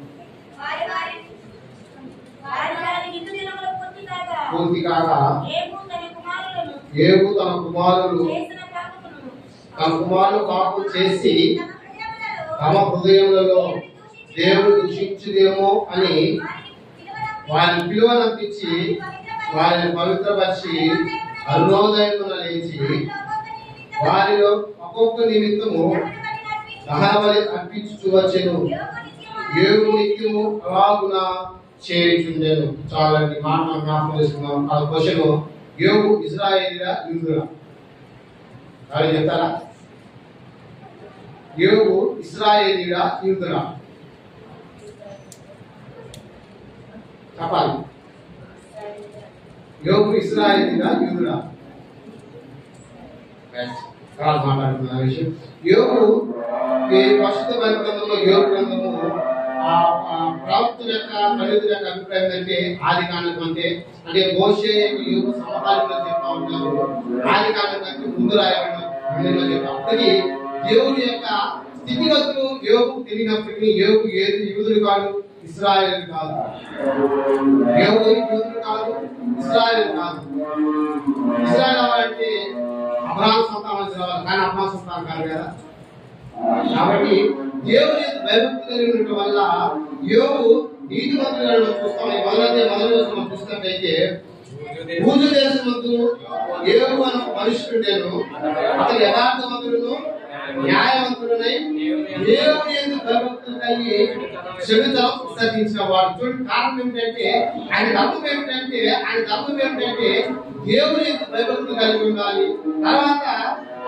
పూర్తి కాగా యోబు తన కుమారులు పాపం చేసి తమ హృదయములలో దేవుడు దూషించుదేమో అని వారిని పిలువనంపించి వారిని పవిత్రపరిచి అరుణోదయమున లేచి వారిలో ఒక్కొక్క నిమిత్తము దహనబలి అర్పించుచు వచ్చెను. యోబు నిత్యము అలాగున చేయుచుండెను. చాలండి మాట జ్ఞాపకం చేసుకున్నాం. ఆ క్వశ్చన్, యోబు ఇశ్రాయేలీయుడా యూదుడా? అది చెప్తారా? యోబు ఇశ్రాయేలీయుడా యూదుడా? చెప్పాలి. యోబు ఇశ్రాయేలీయుడా యూదుడా? మాట్లాడుతున్న విషయం యోబు పరిశుద్ధ గ్రంథంలో యోబు గ్రంథము ప్రవక్తుల యొక్క పండితుల యొక్క అభిప్రాయం అంటే ఆది కాండం అంటే మోషే యోబు సమకాలీన చెప్తా ఉంటారు. ఆది కాండం కంటే ముందు రాయబడిన చెప్తాం. దేవుని యొక్క స్థితిగతులు యోబు తెలియనప్పటికీ యోబు ఏది యూదుడు కాదు, ఇశ్రాయేలు కాదు. యోబు యూదుడు కాదు, ఇశ్రాయేలు కాదు. ఇశ్రాయేల్ అంటే అబ్రహాము సంతానం రావాలి, కానీ అబ్రహాము సంతానం కాదు కదా. కాబట్టి దేవుని భయభక్తి కలిగిన వల్ల యోబు నీతిమంతులను చూస్తాం. మొదటి మనం చూసినట్లయితే భూజు దేశమందు యోబు అనే మనుషుడేను, అతను యథార్థవంతుడును న్యాయవంతుడనై దేవుని యందు భయభక్తులు కలిగి చెడుతనం విసర్జించిన వాడు. చూడండి, కారణం ఏమిటంటే ఆయన ధర్మం ఏమిటంటే దేవుని యందు భయభక్తులు కలిగి ఉండాలి. తర్వాత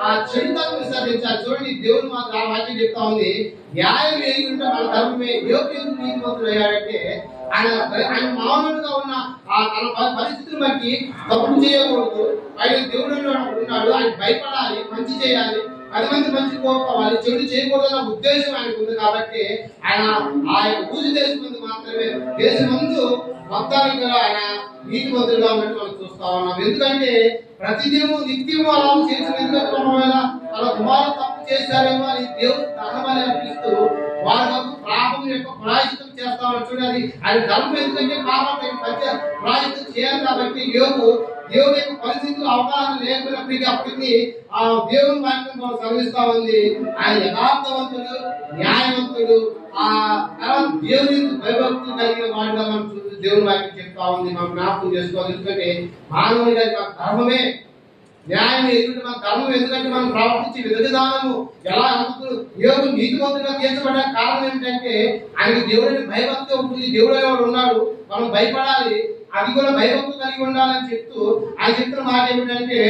ఆ చెడుతనం విసర్జించాలి. చూడండి, దేవుడు మా వాక్యం చెప్తా ఉంది, న్యాయం ఏది ఉంటే మన ధర్మమే. యోగ్య నీతిమంతుడు అయ్యాడంటే ఆయన మామూలుగా ఉన్న తన పరిస్థితులు బట్టి తప్పు చేయకూడదు. ఆయన దేవుడు ఉన్నాడు, ఆయన భయపడాలి, మంచి చేయాలి, 10 మంది మంచి వాళ్ళు చెడు చేయకూడదన్న ఉద్దేశం ఆయనకు ఉంది కాబట్టి ఆయన పూజ దేశం ముందు మాత్రమే దేశం ముందు మొత్తానికి ఆయన నీతిమంతులుగా ఉన్నట్టు మనం చూస్తా ఉన్నాం. ఎందుకంటే ప్రతిదినము నిత్యము అలా చేసిన ఎందుకంటే తన కుమారులు తప్పు చేశారేమో అని దేవుడు దహనమని అనిపిస్తూ వాళ్ళకు పాపం యొక్క ప్రాయశ్చిత్తం చేస్తామని చూడాలి. ఆయన ధర్మం ఎందుకంటే పాపం ప్రాయశ్చిత్తం చేయాలి కాబట్టి దేవుని యొక్క పరిస్థితులు అవగాహన లేకున్నప్పటికీ అప్పటికి ఆ దేవుని వాక్యం మనం చదివిస్తా ఉంది. ఆయన యథార్థవంతుడు, న్యాయవంతుడు, ఆ దేవుని భయభక్తులు కలిగిన వాడిగా మనం దేవుని వాక్యం చెప్తా ఉంది. మనం జ్ఞాపకం చేసుకోవాలి. ఎందుకంటే మానవుని గారి ధర్మమే న్యాయం, ఎందుకంటే మన ధర్మం, ఎందుకంటే మనం ప్రవర్తించే విధానము ఎలా అనుకుంటున్నారు. యోగు నీతిమంతులుగా తీర్చబడడానికి కారణం ఏమిటంటే ఆయనకి దేవుడిని భయభక్తి ఉంటుంది. దేవుడు ఎవరు ఉన్నాడు, మనం భయపడాలి, అది కూడా భయభక్తులు కలిగి ఉండాలని చెప్తూ ఆయన చెప్పిన మాట ఏమిటంటే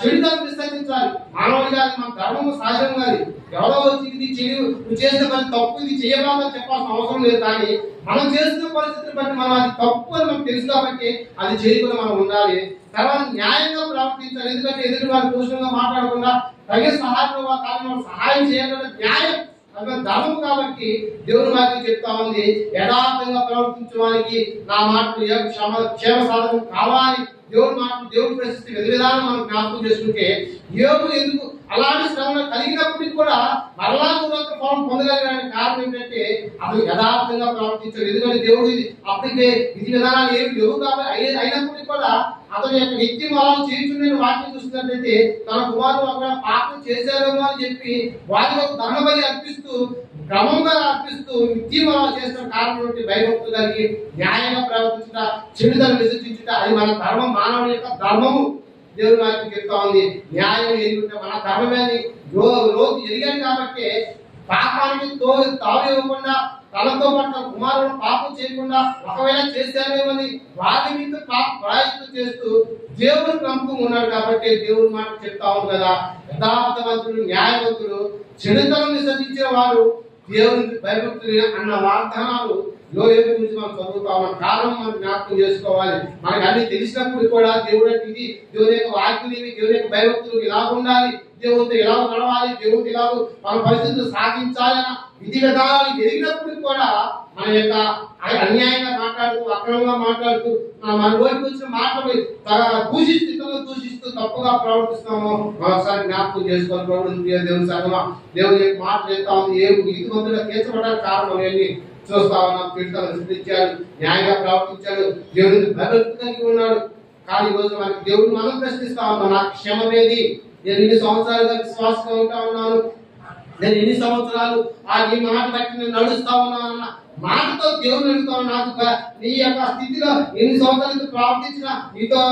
చెడుతనం విసర్జించాలి. మానవుడిగా మన ధర్మము సహజం కాదు. ఎవరో వచ్చి ఇది చెడు, నువ్వు చేసిన పని తప్పు, ఇది చేయబాలని చెప్పాల్సిన అవసరం లేదు. కానీ మనం చేస్తున్న పరిస్థితిని బట్టి మనం అది తప్పు అని మనకు తెలుసు కాబట్టి అది చేయకుండా మనం ఉండాలి. తర్వాత న్యాయంగా ప్రవర్తించాలి. ఎందుకంటే ఎదుటి వారి దూషణంగా మాట్లాడకుండా తగిన సహాయం చేయగల న్యాయం ధర్మం కాబట్టి దేవుని వాక్యం చెప్తా ఉంది. యథార్థంగా ప్రవర్తించడానికి నా మాటలు క్షేమ సాధనం కావాలి. దేవుడి మాటలు దేవుడు ప్రశ్నిస్తే విధానం మనం జ్ఞాపకం చేసుకుంటే యోగు ఎందుకు అలాంటి శ్రమలు కలిగినప్పటికీ కూడా మరలా ఫలం పొందగలిగిన కారణం ఏంటంటే అతను యథార్థంగా ప్రవర్తించాడు. ఎందుకంటే దేవుడు అప్పటికే విధి విధానాలు ఏమి లేవు కాబట్టి అయినప్పటికీ కూడా అతని యొక్క నిత్యం అలా చేర్చుకునే వాక్యం చూసినట్లయితే తన కుమారుడు అక్కడ పాపం చేశారేమో అని చెప్పి వారికి ఒక దహనబలి అర్పిస్తూ క్రమంగా అర్పిస్తూ నిత్యం అలా చేసిన కారణం నుండి భయభక్తులు కలిగి న్యాయంగా ప్రవర్తించుట, చెడుదలను విసర్జించుట అది మన ధర్మం, మానవుడి యొక్క ధర్మము. దేవుని వాక్యం చెప్తా ఉంది. న్యాయం ఎదుగుంటే మన ధర్మమే అని రోజు ఎదిగాడు కాబట్టి పాపానికి తావు ఇవ్వకుండా తనతో పాటు కుమారుడు పాపం చేయకుండా ఒకవేళ చేశారేమని వారి మీద ప్రాయశ్చిత్తం చేస్తూ దేవుడు నమ్మకం ఉన్నాడు కాబట్టి దేవుడి మాట చెప్తా ఉంది కదా. యథార్థవంతుడు, న్యాయవంతుడు, చెడుతనం విసర్జించిన వారు, దేవుని భయభక్తులు అన్న వాగ్దానాలు యోగేపు గురించి మనం చదువుతా ఉన్నాం. కారణం మనం జ్ఞాపకం చేసుకోవాలి. మనకు అన్ని తెలిసినప్పుడు కూడా దేవుడు ఇది, దేవుని యొక్క వాక్యం ఇవి, దేవుని యొక్క భయభక్తులు ఇలా ఉండాలి, దేవుడితో ఎలా నడవాలి, దేవుడితో ఎలా మన పరిస్థితులు సాధించాలన్న విధి విధానాలు ఎదిగినప్పుడు కూడా మన యొక్క అన్యాయంగా మాట్లాడుతూ, అక్రమంగా మాట్లాడుతూ, మన రోజుకి వచ్చిన మాటలు దూషిస్తూ తప్పుగా ప్రవర్తిస్తామో మరొకసారి జ్ఞాపకం చేసుకోవాలి. దేవుని సంగమా, దేవుని యొక్క మాట చేస్తా ఉంది. ఏ నీతిమంతులుగా తీర్చబడడానికి కారణం ఏంటి చూస్తా ఉన్నాం. పీడితలను విసర్జించాడు, న్యాయంగా ప్రవర్తించాడు, దేవుడిని భయభక్తి కలిగి ఉన్నాడు. కానీ ఈ రోజు మనకి దేవుడిని మనం ప్రశ్నిస్తా ఉన్నాం. నాకు క్షమమేది, నేను ఇన్ని సంవత్సరాలుగా విశ్వాసంగా ఉంటా ఉన్నాను, నేను ఎన్ని సంవత్సరాలు నీ మాట బట్టి నేను నడుస్తా ఉన్నానన్న మాటతో దేవుని అడుగుతా. నాకు నీ యొక్క స్థితిలో ఎన్ని సంవత్సరాలు ప్రవర్తించిన నీతో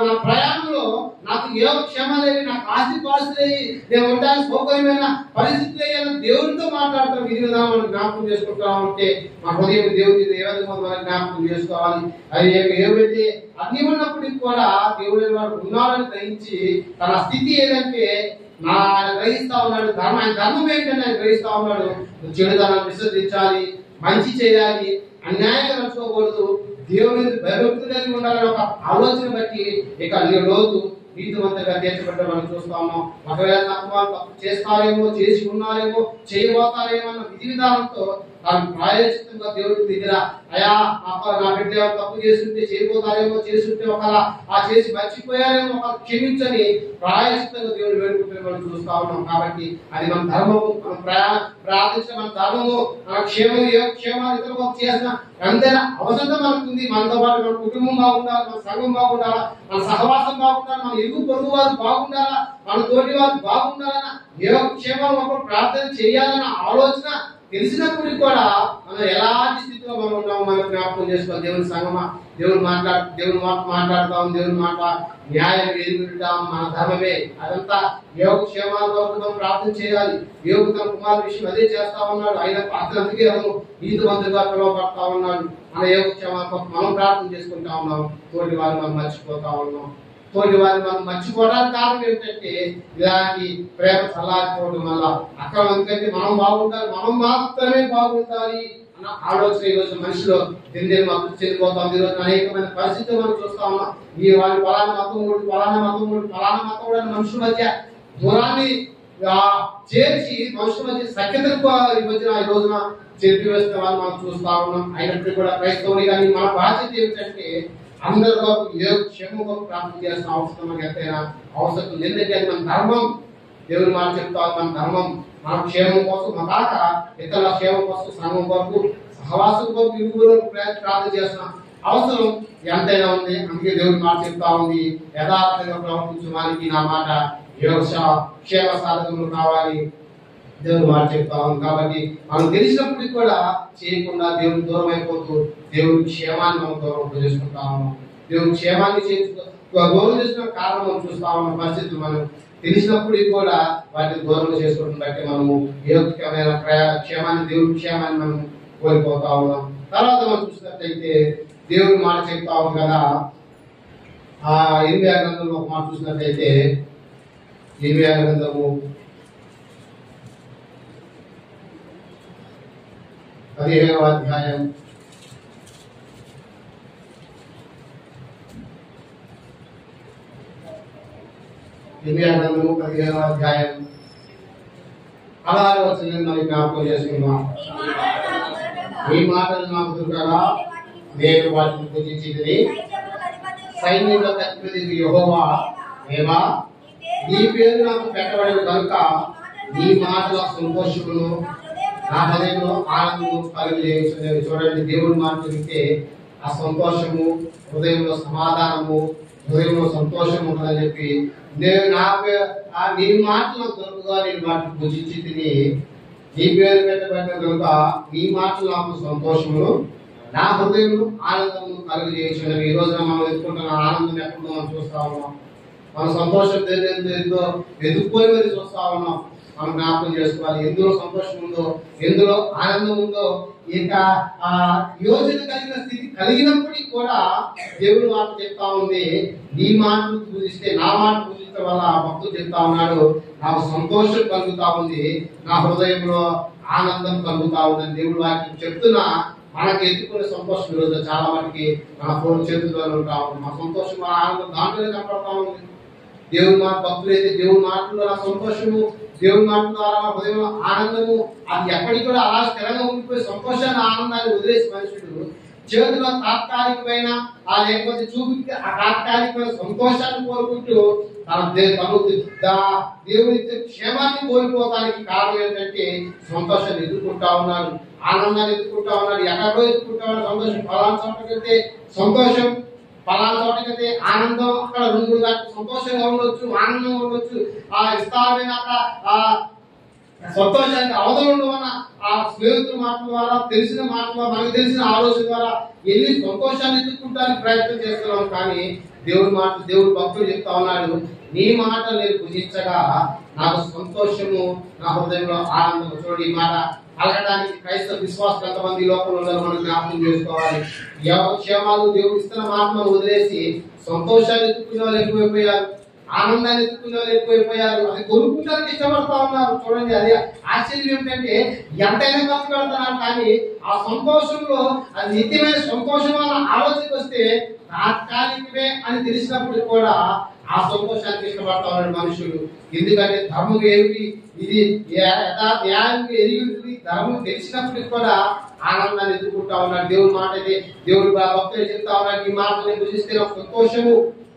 నా ప్రయాణంలో నాకు ఏ క్షమ లేని, నాకు ఆస్తి పాస్తులేని, నేను ఉండడానికి సౌకర్యమైన పరిస్థితులు అయ్యాను దేవునితో మాట్లాడతాం. విధి విధానం మనం జ్ఞాపకం చేసుకుంటా ఉంటే మా హృదయం దేవుడి ఏ విధంగా మనం జ్ఞాపకం చేసుకోవాలి. అది ఏవైతే అన్ని ఉన్నప్పటికీ కూడా దేవుడు వాడు ఉన్నాడని గ్రహించి తన స్థితి ఏదంటే ఆయన గ్రహిస్తా ఉన్నాడు. ఆయన ధర్మం ఏంటని ఆయన గ్రహిస్తా ఉన్నాడు. చెడుతనాన్ని విసర్జించాలి, మంచి చేయాలి, అన్యాయంగా నడుచుకోకూడదు, దేవుని భయభక్తులు కలిగి ఉండాలని ఒక ఆలోచన బట్టి ఇక రోజు నీతివంతంగా తీర్చబడ్డ మనం చూస్తాము. ఒకవేళ తప్పు చేస్తారేమో, చేసి ఉన్నారేమో, చేయబోతారేమో అన్న విధి విధానంతో తాను ప్రాయశ్చిత్తంగా దేవుడి దగ్గర అయా నా బిడ్డ తప్పు చేస్తుంటే, చేయబోతారేమో, చేస్తుంటే ఒకలా చేసి మర్చిపోయారేమో ఒక క్షమించని ప్రాయశ్చిత్తంగా దేవుడు వేడుకుంటే మనం చూస్తా ఉన్నాం. కాబట్టి అది మన ధర్మము, మనం ప్రార్థించిన మన ధర్మము, మన క్షేమం ఏ క్షేమాలు ఇతరులకు చేసిన అంతేనా అవసరం మనకుంది. మనతో పాటు మన కుటుంబం బాగుండాలి, మన సంఘం బాగుండాలా, మన సహవాసం బాగుండాలి, మన ఇరుగు పొరుగు వారు బాగుండాలా, మన తోటి వారు బాగుండాలన్న ఏ క్షేమం ఒకరు ప్రార్థన చేయాలన్న ఆలోచన తెలిసినప్పటికీ కూడా మనం ఎలాంటి స్థితిలో మనం ఉన్నామో మనం జ్ఞాపకం చేసుకోవాలి. దేవుని సంగమా, దేవుని మాట మాట్లాడతాం, దేవుని మాట న్యాయం ఎదుగుంటాం, మన ధర్మమే. అదంతా యోగ క్షేమాల కొరకు మనం ప్రార్థన చేయాలి. యోగు తన కుమారు విషయం అదే చేస్తా ఉన్నాడు. ఆయన అందుకే అతను నీతిమంతులుగా పిలువబడతా ఉన్నాడు. మన యోగ క్షేమాల కొరకు మనం ప్రార్థన చేసుకుంటా ఉన్నాం. తోటి వారు మనం మర్చిపోతా ఉన్నాం. తోటి వారిని మనం మర్చిపోవడానికి కారణం ఏంటంటే ఇలాంటి ప్రేమ చల్లారిపోవడం వల్ల. అక్కడ ఎందుకంటే మనం బాగుండాలి, మనం మాత్రమే బాగుండాలి అన్న ఆలోచన ఈ రోజు మనిషిలో దినదిన అభివృద్ధి చెందిపోతాం. ఈ రోజు అనేకమైన పరిస్థితులు మనం చూస్తా ఉన్నాం. ఈ వాళ్ళు ఫలానా మతం ఫలానా మతం అని మనుషుల మధ్య దూరాన్ని చేర్చి మనుషుల మధ్య సఖ్యతకు ఈ మధ్యన ఈ రోజున చేర్పివేసిన వాళ్ళు మనం చూస్తా ఉన్నాం. అయినప్పటికీ కూడా క్రైస్తవులు కానీ మన బాధ్యత ఏమిటంటే అందరి వరకు క్షేమం వరకు ప్రార్థన చేసిన అవసరం మనకి ఎంతైనా అవసరం. ఎందుకంటే అది మన ధర్మం. దేవుని మాట చెప్తారు, మన ధర్మం. మన క్షేమం కోసం మన కాక ఇతరుల క్షేమం కోసం సంఘం కొరకు సహవాసం కొరకు ఇరువురు ప్రార్థన చేసిన అవసరం ఎంతైనా ఉంది. అందుకే దేవుని మాట చెప్తా ఉంది, యథార్థంగా ప్రవర్తించడానికి నా మాట క్షేమ సాధనలు కావాలి దేవుని మాట చెప్తా ఉంది. కాబట్టి మనం తెలిసినప్పటికీ కూడా చేయకుండా దేవుని దూరం అయిపోతూ దేవుని క్షేమాన్ని మనం దూరం చేసుకుంటా ఉన్నాం. దేవుని క్షేమాన్ని దూరం చేసుకున్న కారణం మనం చూస్తా ఉన్న పరిస్థితులు మనం తెలిసినప్పటికీ కూడా వాటిని దూరం చేసుకోవడం బట్టి మనము యోగ్యమైన క్షేమాన్ని దేవుని క్షేమాన్ని మనం కోల్పోతా ఉన్నాం. తర్వాత మనం చూసినట్లయితే దేవుని మాట చెప్తా ఉంది కదా, ఆ 86 గ్రంథంలో ఒక మాట చూసినట్లయితే 86 గ్రంథము 15వ అధ్యాయం 15వ అధ్యాయం 16వ వచనం మనం జ్ఞాపకం చేసుకుందాం. ఈ మాటలు నాకు దొరకగా నేను వాటిని పూజించింది. సైన్యములకు అధిపతి యెహోవా దేవా, నీ పేరు నాకు పెట్టబడిన కనుక నీ మాటల సంతోషమును నా హృదయంలో ఆనందము కలిగజేయుచున్నవి. చూడండి, దేవుడి మాట వింటే ఆ సంతోషము, హృదయంలో సమాధానము, హృదయంలో సంతోషం ఉంటుందని చెప్పి నేను నీ మాటలు దొరకగా నేను వాటిని పూజించి తిని నీ పేరు పెట్టబడిన కనుక నీ మాటలు నాకు సంతోషమును నా హృదయంలో ఆనందము కలిగజేయుచున్నవి. ఈ రోజున మనం ఎదుర్కొంటున్న ఆనందం ఎక్కడో మనం చూస్తా ఉన్నాం. మన సంతోషం ఏదో ఎదుర్కొని మరి చూస్తా ఉన్నాం. మనం జ్ఞాపకం చేసుకోవాలి, ఎందులో సంతోషం ఉందో, ఎందులో ఆనందం ఉందో. ఇక ఆ యోచన కలిగిన స్థితి కలిగినప్పటికీ కూడా దేవుడు మాట చెప్తా ఉంది, నీ మాటలు పూజిస్తే, నా మాట పూజించడం వల్ల భక్తులు చెప్తా ఉన్నాడు, నాకు సంతోషం కలుగుతా ఉంది, నా హృదయంలో ఆనందం కలుగుతా ఉందని దేవుడు వాటికి చెప్తున్నా. మనకి ఎదుర్కొనే సంతోషం ఈరోజు చాలా మటుకి మన ఫోన్ చేతుల్లో ఉంటా ఉంది. మన సంతోషం, మన ఆనందం దాంట్లోనే కనపడతా ఉంది. దేవుని మాట భక్తులు అయితే దేవుని మాటల్లో నా సంతోషము, దేవుని మాట ద్వారా హృదయంలో ఆనందము, అది ఎప్పటికి కూడా అలా స్థిరంగా ఉండిపోయి సంతోషాన్ని ఆనందాన్ని వదిలేసి మనుషుడు చేతిలో తాత్కాలికమైన లేకపోతే చూపి ఆ తాత్కాలికమైన సంతోషాన్ని కోరుకుంటూ దేవుని క్షేమాన్ని కోల్పోవడానికి కారణం ఏంటంటే సంతోషాన్ని ఎదుర్కొంటా ఉన్నాడు, ఆనందాన్ని ఎదుర్కొంటా ఉన్నాడు. ఎక్కడో ఎదుర్కొంటా ఉన్నాడు సంతోషం. ఫలానా చోటకైతే సంతోషం, ఫలానా చోటకైతే ఆనందం. అక్కడ రెండు సంతోషంగా ఉండొచ్చు, ఆనందంగా ఉండొచ్చు. ఆ విస్తారమైన సంతోషానికి అవధులు ఉండవన్న ఆ స్నేహితుల మాటల ద్వారా, తెలిసిన మాటల ద్వారా, మనకు తెలిసిన ఆలోచన ద్వారా ఎన్ని సంతోషాన్ని ఎదుర్కొంటానికి ప్రయత్నం చేస్తున్నాం. కానీ దేవుడి మాట, దేవుడు భక్తుడు చెప్తా ఉన్నాడు, నీ మాట నేను పూజించగా నాకు సంతోషము, నా హృదయంలో ఆనందం. చూడండి, ఈ మాట పలకడానికి క్రైస్తవ విశ్వాసం ఎంతమంది లోపల ఉండాలో మనం జ్ఞాపకం చేసుకోవాలి. యోగక్షేమాలు దేవుడు ఇస్తున్న మాటను వదిలేసి సంతోషాన్ని ఎత్తుకునే వాళ్ళు ఎక్కువైపోయారు, ఆనందాన్ని ఎత్తుకునే వాళ్ళు ఎక్కువైపోయారు. అది కొనుక్కుంటానికి ఇష్టపడతా ఉన్నారు. చూడండి, అది ఆశ్చర్యం ఏంటంటే ఎంతైనా ఖర్చు పెడతారు, కానీ ఆ సంతోషంలో అది నిత్యమైన సంతోషం అన్న ఆలోచనకు వస్తే తాత్కాలికమే అని తెలిసినప్పుడు కూడా ఆ సంతోషానికి ఇష్టపడతా ఉన్నాడు మనుషులు. ఎందుకంటే ధర్మం ఏమిటి, ఇది న్యాయం ఎరిగి ఉంటుంది. ధర్మం తెలిసినప్పటికి కూడా ఆనందాన్ని ఎదుర్కొంటా ఉన్నాడు. దేవుడి మాట అయితే దేవుడు భక్తులు చెప్తా ఉన్నాడు, ఈ మాటని పూజిస్తే నాకు సంతోషము,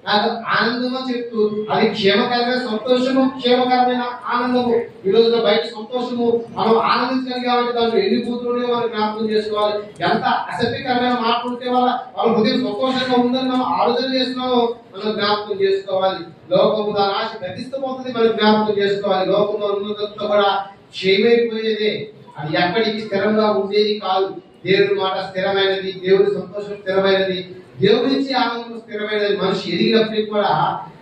నాకు ఆనందము చెప్తూ అది క్షేమకరమైన సంతోషము, క్షేమకరమైన ఆనందము. ఈ రోజున బయట సంతోషము మనం ఆనందించగలిగామంటే దాంట్లో ఎన్ని కూతురునే మనం జ్ఞాపకం చేసుకోవాలి. ఎంత అసభ్యకరమైన మాటలు ఉంటే వాళ్ళ హృదయం సంతోషంగా ఉందని మనం ఆలోచన చేస్తున్నామో మనం జ్ఞాపకం చేసుకోవాలి. లోకము దాని ఆశ గతిస్తపోతుంది, మనం జ్ఞాపకం చేసుకోవాలి. లోకంలో ఉన్నదంతా కూడా క్షయమైపోయేదే, అది ఎక్కడికి స్థిరంగా ఉండేది కాదు. దేవుడి మాట స్థిరమైనది, దేవుడి సంతోషం స్థిరమైనది, దేవుడి నుంచి ఆనందం స్థిరమైనది. మనిషి ఎదిగినప్పటికీ కూడా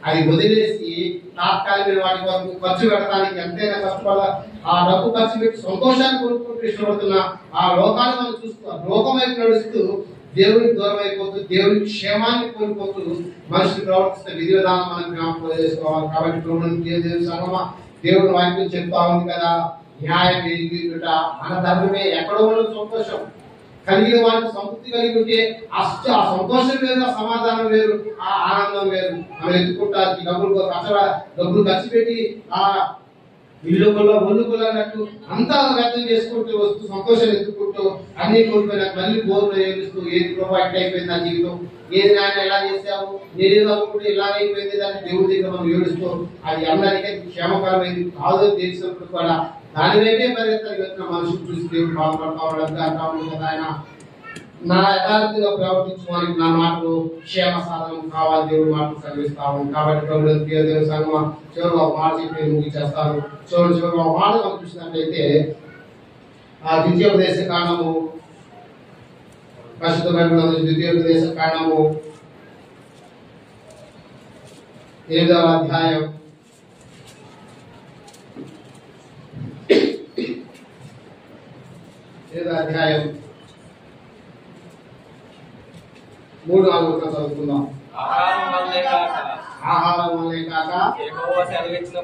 అది వదిలేసి తాత్కాలిక వాటి వరకు ఖర్చు పెట్టడానికి ఎంతైనా కష్టపడాల, ఆ డబ్బు ఖర్చు పెట్టి సంతోషాన్ని కొనుక్కుంటూ ఇష్టపడుతున్న ఆ లోకాన్ని మనం చూస్తూ లోకం వైపు నడుస్తూ దేవునికి దూరం అయిపోతూ దేవుని క్షేమాన్ని కోల్పోతూ మనిషిని ప్రవర్తిస్తున్న విధి విధానం మనం జ్ఞాపకం చేసుకోవాలి. కాబట్టి దేవుని సంగమా, దేవుడు వాక్యం చెప్తా ఉంది కదా, న్యాయం ఎదుగుట మన ధర్మమే. ఎక్కడో ఉన్న సంతోషం, కలిగిన వారికి సంతృప్తి కలిగి ఉంటే ఆ సంతోషం వేరు, ఆ సమాధానం వేరు, ఆ ఆనందం వేరు. మనం ఎత్తుకుంటారు డబ్బులు ఖర్చు పెట్టి ఆ ఇల్లు ఒళ్ళు అన్నట్టు అంతా వ్యక్తం చేసుకుంటూ వస్తూ సంతోషాలు ఎత్తుకుంటూ అన్ని కోల్పోయినా మళ్ళీ బోర్లు ఏడుస్తూ ఏది ప్రొవైడ్ అయిపోయింది నా జీవితం, ఏది నాయన ఎలా చేసావు, నేనేదో అనుకుంటే ఇలా అయిపోయింది దాన్ని దేవుడి దగ్గర మనం ఏడుస్తూ అది అందరికీ క్షేమకరమైంది కాదు తెలిసినప్పుడు కూడా దాని వైపే పరిగెత్తిన మనుషులు చూసి దేవుడు బాధపడతా ఉండదు. ఆయన నా యథార్థంగా ప్రవర్తించడానికి నా మాటలు క్షేమ సాధనం కావాలి, దేవుడు మాటలు చదివిస్తాము. కాబట్టి ప్రభుత్వ దేవుని సంఘం చివరి ఒక మాట చెప్పి ముగించేస్తాను. చివరి ఒక మాట మనం చూసినట్లయితే ఆ ద్వితీయోపదేశ కాండము పరిశుద్ధ బైబిల్ ద్వితీయోపదేశ కాండము 8వ అధ్యాయం 3-4 చదువుకుందాం. ఆహారం వల్లే కాక యెహోవా సెలవిచ్చిన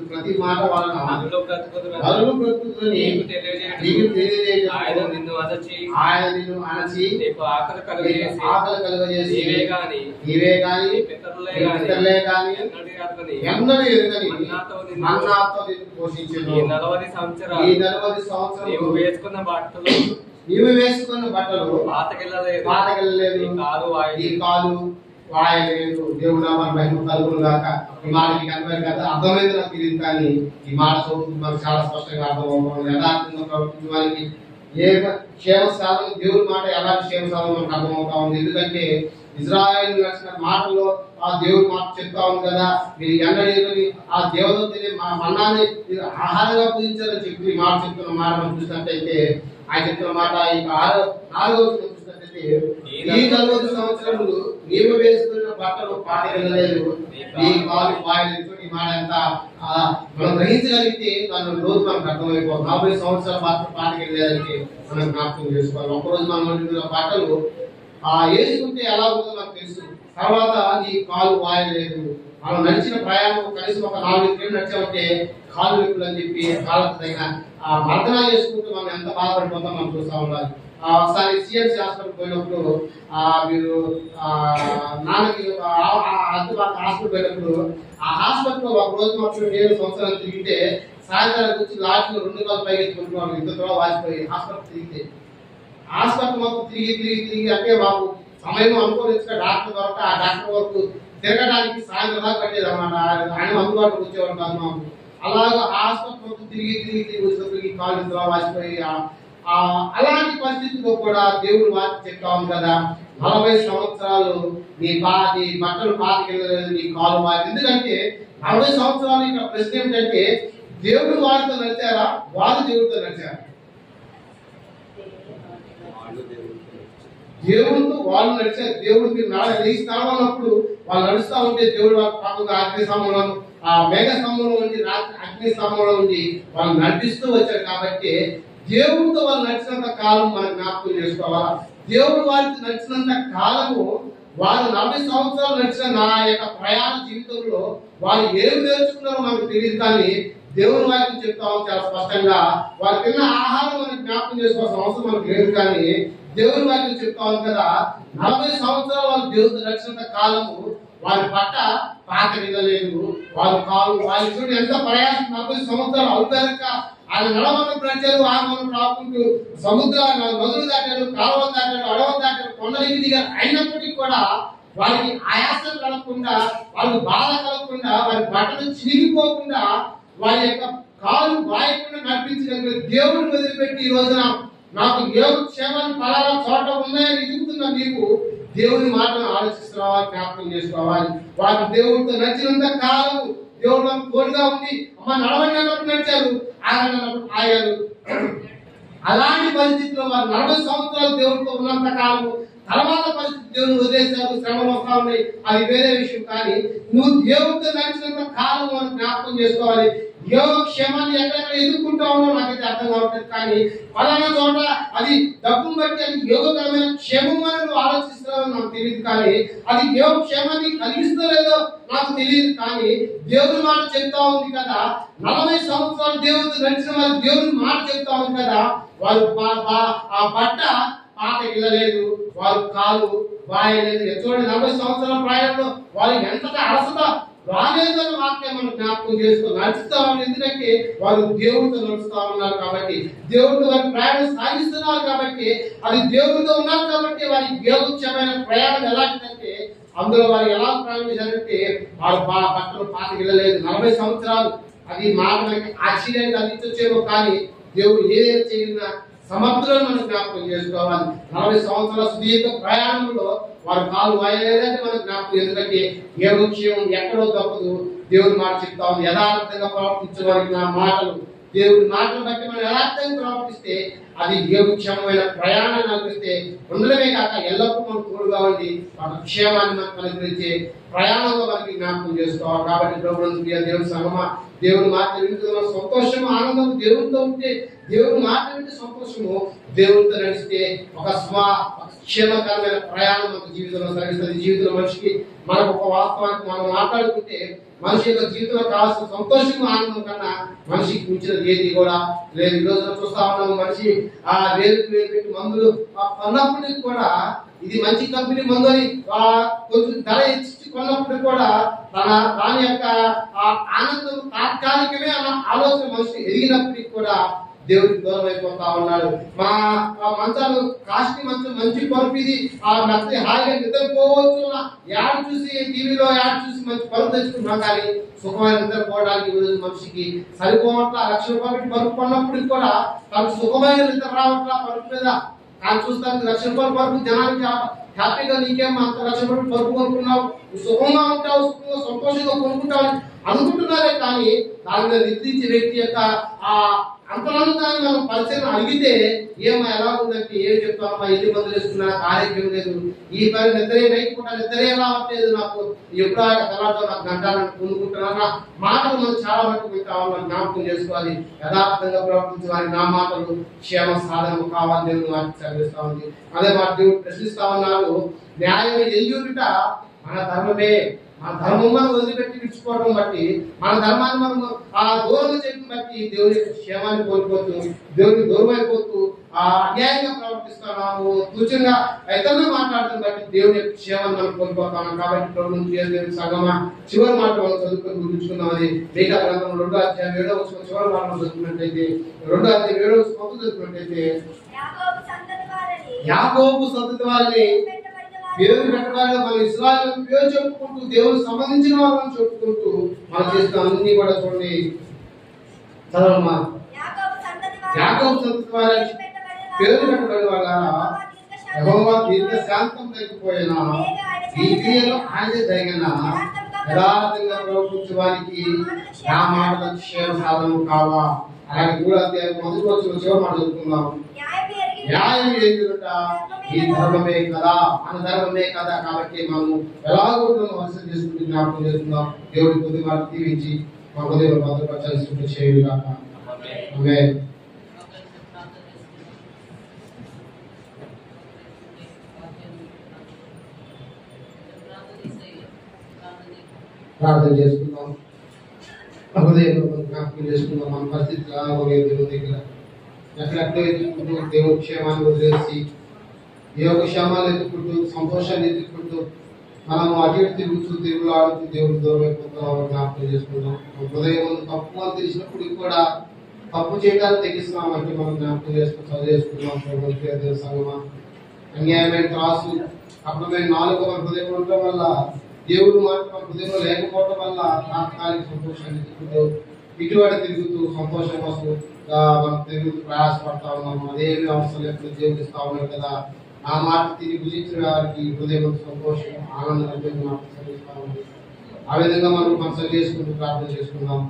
ప్రతి మాట వలన నరులు బ్రతుకుదురని నీకు తెలియజేయుటకు ఆయన నిన్ను అణచి నీకు ఆకలి కలుగజేసి నీవే గాని పితరులే గాని ఎన్నడూ ఎరుగని మన్నాతో నిన్ను పోషించెను. ఈ 40 సంవత్సరాలు నీవు వేసుకున్న బట్టలు పాతకెళ్ళలేదు, ఈ కాలు వాయలేదు. దేవుడు నామాన్ని మహిమ కలుగును గాక. ఈ మాట మీకు అర్థమైంది కదా? అర్థమైంది నాకు తెలియదు, కానీ ఈ మాట చదువుతుంది మనకు చాలా స్పష్టంగా అర్థమవుతుంది. యథార్థంగా ప్రవర్తించే వారికి ఏ క్షేమ సాధన, దేవుడి మాట ఎలాంటి క్షేమ సాధన మనకు అర్థమవుతా ఉంది. ఎందుకంటే ఇజ్రాయేల్ నడిచిన మాటలో ఆ దేవుడి మాట చెప్తా ఉంది కదా, మీరు ఎన్నడేదని ఆ దేవతని మా మన్నాన్ని ఆహారంగా పూజించాలని చెప్పి ఈ మాట చెప్తున్న మాట మనం చూసినట్టయితే ఆయన చెప్తున్న మాట ఈ 4వ చూసినట్టయితే ఈ 40 సంవత్సరములు నీవు వేసుకున్న బట్టలు పాతకెళ్ళలేదు, నీ కాలు వాయలేదు. ఈ మాట ఎంత మనం గ్రహించగలిగితే దాని రోజు మనకు అర్థమైపోతుంది. 40 సంవత్సరాల బట్టలు పాతకెళ్ళలేదంటే మనం జ్ఞాపకం చేసుకోవాలి. ఒకరోజు మనం బట్టలు వేసుకుంటే ఎలా ఉందో నాకు తెలుసు. తర్వాత నీ కాలు వాయలేదు. మనం నడిచిన ప్రయాణం కనీసం ఒక 4 కిలోమీటర్లు నడిచామంటే కాలు నొప్పులు అని చెప్పి కాళ్ళకు తగిన మర్దన చేసుకుంటూ మనం ఎంత బాధపడిపోతాం మనం చూస్తూ ఉండాలి. ఒకసారి సిఎంసి హాస్పిటల్ పోయినప్పుడు మీరు నాన్నకి హాస్పిటల్ పోయినప్పుడు ఆ హాస్పిటల్లో ఒక రోజు మాత్రం 7 సంవత్సరాలు తిరిగితే సాయంత్రానికి వచ్చి లాస్ట్లో 2 కాలు పైకెత్తుకుంటున్నాం. ఇంత త్వరగా వాసిపోయి హాస్పిటల్ తిరిగితే హాస్పిటల్ మొత్తం తిరిగి అంటే మాకు సమయం అనుకోని డాక్టర్ దొరక ఆ డాక్టర్ వరకు తిరగడానికి సాయంత్రం దాకా పట్టేది అన్నమాట. ఆయన అందుబాటులో వచ్చేవాడు కాదు మాకు. అలాగా హాస్పిటల్ మొత్తం తిరిగి వచ్చేటప్పటికి కాలు వాసిపోయి అలాంటి పరిస్థితుల్లో కూడా దేవుడు వాకి చెప్తాము కదా, 40 సంవత్సరాలు నీ బట్టలు పాతకెళ్ళలేదు, నీ కాలు వారి. ఎందుకంటే 40 సంవత్సరాలు ఇక్కడ ప్రశ్న ఏమిటంటే దేవుడు వారితో నడిచారా, వారు దేవుడితో నడిచారా? దేవుడితో వాళ్ళు నడిచారు. దేవుడు మీరు లేచి నడవన్నప్పుడు వాళ్ళు నడుస్తూ ఉంటే దేవుడు వాళ్ళ పక్కగా అగ్ని స్తంభంలో ఆ మేఘ స్తంభంలో ఉండి అగ్ని స్తంభంలో ఉండి వాళ్ళు నడిపిస్తూ వచ్చారు. కాబట్టి దేవుడితో వాళ్ళు నడిచినంత కాలం మనం జ్ఞాపకం చేసుకోవాలా. దేవుడు వారికి నడిచినంత కాలము వారు 40 సంవత్సరాలు నడిచిన నా యొక్క ప్రయాణ జీవితంలో వాళ్ళు ఏమి నేర్చుకున్నారో మనకు తెలియదు, కానీ దేవుని వాక్యం చెప్తాము చాలా స్పష్టంగా. వారు తిన్న ఆహారం మనం జ్ఞాపకం చేసుకోవాల్సిన అవసరం మనకు లేదు, కానీ దేవుని వాక్యం చెప్తాము కదా, 40 సంవత్సరాలు వాళ్ళు దేవుడు నడిచినంత కాలము వారి పట్ట పాతలేదు. వారి కాలు వారి చూడు ఎంత ప్రయాసం. 40 సంవత్సరాలు అవుతారక ఆయన నడవడం ప్రజలు ఆగమనం రాకుంటూ సముద్రాలు నదులు దాటారు, కాలువలు దాటారు, అడవులు దాటారు, కొండలికి దిగారు. అయినప్పటికీ కూడా వారికి ఆయాసం కలగకుండా, వాళ్ళకి బాధ కలగకుండా, వారి బట్టలు చిరిగిపోకుండా, వారి యొక్క కాలు వాయకుండా నడిపించగలిగిన దేవుడిని వదిలిపెట్టి ఈ రోజున నాకు ఏడు క్షేమాన్ని పలానా చోట ఉన్నాయని ఎదుగుతున్నా నీకు దేవుని మాటను ఆలోచిస్తున్నావా, జ్ఞాపకం చేసుకోవాలి. వారి దేవుడితో నడిచినంత కాలం దేవుడు నాకు తోడుగా ఉంది. అమ్మ నడవండి అన్నప్పుడు నడిచారు, ఆగన్నప్పుడు ఆగారు. అలాంటి పరిస్థితిలో వారు 40 సంవత్సరాలు దేవుడితో ఉన్నంత కాలము తర్వాత పరిస్థితి దేవుని వదిలేశారు, శ్రమలు వస్తా ఉన్నాయి, అది వేరే విషయం. కానీ నువ్వు దేవుడితో నడిచినంత కాలం మనం జ్ఞాపకం చేసుకోవాలి. యోగక్షేమాన్ని ఎక్కడెక్కడ ఎదుర్కొంటా ఉన్నాం నాకైతే అర్థం కావట్లేదు. కానీ పలానా చోట అది డబ్బును బట్టి అది యోగకరమైన క్షేమం అని నువ్వు ఆలోచిస్తున్నావు నాకు తెలియదు. కానీ అది యోగక్షేమాన్ని కలిగిస్తో లేదో నాకు తెలియదు. కానీ దేవుని మాట చెప్తా ఉంది కదా, 40 సంవత్సరాలు దేవుడితో నడిచిన వారు దేవుని మాట చెప్తా ఉంది కదా, వారు ఆ బట్ట పాత ఇళ్ళలేదు, వారు కాలు బాయలేదు. చూడండి 40 సంవత్సరాల ప్రాయంలో వారు ఎంతగా అలసట రాలేదని వాక్యం మనం జ్ఞాపకం చేసుకుని నడుస్తా ఉన్నారు. ఎందుకంటే వారు దేవుడితో నడుస్తా ఉన్నారు కాబట్టి, దేవుడితో వారి ప్రయాణం సాగిస్తున్నారు కాబట్టి, అది దేవుడితో ఉన్నారు కాబట్టి వారి యోగక్షేమైన ప్రయాణం ఎలాంటిదంటే అందులో వారు ఎలా ప్రయాణించారంటే వారు బట్టలు పాత వెళ్ళలేదు. 40 సంవత్సరాలు అది మనకి ఆశ్చర్యాన్ని అందించొచ్చేమో, కానీ దేవుడు ఏదైనా చేసిన సమర్థులను మనం జ్ఞాపకం చేసుకోవాలి. 40 సంవత్సరాల సుదీర్ఘ ప్రయాణంలో వారు కాలు వాయలేదంటే మనం జ్ఞాపకం. ఎందుకంటే యోగక్షేమం ఎక్కడో తప్పదు. దేవుడి మాట చెప్తా ఉంది, యథార్థంగా ప్రవర్తించడానికి నా మాటలు, దేవుడి మాటలు బట్టి మనం యథార్థంగా ప్రవర్తిస్తే అది యోగక్షేమమైన ప్రయాణాన్ని అనిపిస్తే ఉండడమే కాక ఎల్లప్పుడూ మనం తోడుగా ఉండి మన క్షేమాన్ని మనకు అనుగ్రహించే ప్రయాణంలో మనకి జ్ఞాపకం చేసుకోవాలి. కాబట్టి ప్రభుత్వం దేవుని సంగమా, దేవుని మాట వింటున్న సంతోషము ఆనందం దేవునితో ఉంటే, దేవుని మాట వింటే సంతోషము, దేవునితో నడిస్తే ఒక క్షేమకరమైన ప్రయాణం మనకు జీవితంలో సాగిస్తుంది. జీవితంలో మనిషికి మనకు ఒక వాస్తవానికి మనం మాట్లాడుకుంటే మనిషి యొక్క జీవితంలో కావాల్సిన సంతోషం ఆనందం కన్నా మనిషికి మించినది ఏది కూడా లేదు. ఈ రోజున చూస్తా ఉన్నాము, మనిషి ఆ వేలు పెట్టి మందులు కొన్నప్పటికి కూడా ఇది మంచి కంపెనీ మందు అని కొంచెం ధర ఇచ్చి కొన్నప్పటికి కూడా దాని యొక్క ఆనందం తాత్కాలికమే అన్న ఆలోచన మనిషి ఎదిగినప్పటికి కూడా దేవుడికి దూరం అయిపోతా ఉన్నాడు. మా మంచాలు కాస్ట్లీ మంచం, మంచి పరుపు, ఇది ఆ నచ్చి హాయిగా నిద్రపోవచ్చు. యాడ్ చూసి టీవీలో యాడ్ చూసి మంచి పరుపు తెచ్చుకుంటున్నాం, కానీ సుఖమైన నిద్రపోవడానికి ఈరోజు మనిషికి సరిపోవట్ల. 1,00,000 రూపాయలు పరుపు కొన్నప్పటికి కూడా తనకు సుఖమైన నిద్ర రావట్లా పరుపు మీద. కానీ చూస్తానికి 1,00,000 రూపాయల పరుపు జనానికి హ్యాపీగా, నీకేమో అంత 1,00,000 రూపాయలు పరుపు కొనుక్కున్నావు, సుఖంగా ఉంటావు, సుఖంగా సంతోషంగా కొనుక్కుంటావు అనుకుంటున్నారే. కానీ దాని మీద నిద్రించే వ్యక్తి యొక్క ఆ అంతరంగాన్ని మనం పరిచయం అడిగితే ఏమో ఎలా ఉందంటే ఏం చెప్తామమ్మా, ఎన్ని మందులు వేసుకున్నా ఆరోగ్యం లేదు, ఈ పని నిద్రే నైపుకుంటా నిద్రే రావట్లేదు, నాకు ఎప్పుడో తెల్లారితో నాకు గంటాలను కొనుక్కుంటున్నా మాటలు మనం చాలా మటుకు వింటామని జ్ఞాపకం చేసుకోవాలి. యథార్థంగా ప్రవర్తించాలి. నా మాటలు క్షేమ సాధన కావాలి దేవుని వాటికి చదివిస్తా ఉంది. అదే మాట దేవుడు ప్రశ్నిస్తా ఉన్నారు, న్యాయం ఎయ్యుట మన ధర్మమే. మన ధర్మం మనం వదిలిపెట్టి విడిచిపోవడం బట్టి, మన ధర్మాన్ని మనం ఆ దూరం చేయడం బట్టి దేవుని యొక్క క్షేమాన్ని కోల్పోతూ, దేవునికి దూరం అయిపోతూ అన్యాయంగా ప్రవర్తిస్తున్నాము, సూచనగా ఇతరులు మాట్లాడటం బట్టి దేవుని యొక్క క్షేమాన్ని మనం కోల్పోతాము. కాబట్టి ప్రభుత్వం సగమా చివరి మాట మనం చదువుకొని గుర్తుంచుకుందాం. అది మీకా గ్రంథం 2వ అధ్యాయం 7వ వచనం చివరి మాట చదువుకున్నట్లయితే, 2వ అధ్యాయం 7వ వచనం చదువుకున్నట్లయితే, యాకోబు సంతతి వారిని పేరు పెట్టడానికి మన ఇశ్రాయేలు పేరు చెప్పుకుంటూ దేవునికి సంబంధించిన వాళ్ళని చెప్పుకుంటూ మనం చేసిన అన్ని కూడా చూడండి. చదవమ్మా. యాకోబు సంతతి వారిని పేరు పెట్టబడిన వాళ్ళ యెహోవా దీర్ఘశాంతం లేకపోయినా ఈ క్రియలో ఆయన జరిగిన యథార్థంగా ప్రవర్తించే వారికి నా మాటల క్షేమ సాధనము కావా. అలాగే 3వ అధ్యాయం 1వ వచనం చివరి మాట చదువుకుందాం. న్యాయం ఎదుట ఈ ధర్మమే కదా, మన ధర్మమే కదా. కాబట్టి మనము ఎలాగో వర్షం చేసుకుంటూ జ్ఞాపకం చేసుకుందాం. దేవుడి కొద్ది మాట దీవించి మా హృదయంలో భద్రపరచాల్సి చేయు కాక. ఆమేన్. ప్రార్థన చేసుకుందాం. హృదయంలో జ్ఞాపకం చేసుకుందాం. మన పరిస్థితి దేవుడి దగ్గర ఎక్కడెక్కడో ఎదుర్కొంటూ దేవుడి క్షేమాన్ని వదిలేసి యోగక్షేమాలు ఎదుర్కొంటూ సంతోషాన్ని ఎదుర్కొంటూ మనం అటు ఇటు తిరుగుతూ దేవుడు ఆడుతూ దేవుడు దూరం అయిపోతాం జ్ఞాపకం చేసుకుంటాం. హృదయం తప్పు అని తెలిసినప్పుడు కూడా తప్పు చేయడానికి తెగిస్తున్నాం అంటే మనం జ్ఞాపకం చేసుకుని చదివేసుకుంటాం. సంగమా అన్యాయమైన త్రాసు అప్పుడమైన 4వ హృదయం ఉండటం వల్ల, దేవుడు మాట మన హృదయంలో లేకపోవడం వల్ల తాత్కాలిక సంతోషాన్ని ఎదుర్కొంటూ ఇటువంటి తిరుగుతూ సంతోషం కోసం మనం తిరుగుతూ ప్రయాసపడతా ఉన్నాము. అదేమి అవసరం లేకుండా దేవుడు ఇస్తా ఉన్నాడు కదా. ఆ మాట తిరిగి భుజించిన వారికి హృదయం సంతోషం ఆనందం ఉంది. ఆ విధంగా మనం మనసు చేసుకుంటూ ప్రార్థన చేసుకుందాం.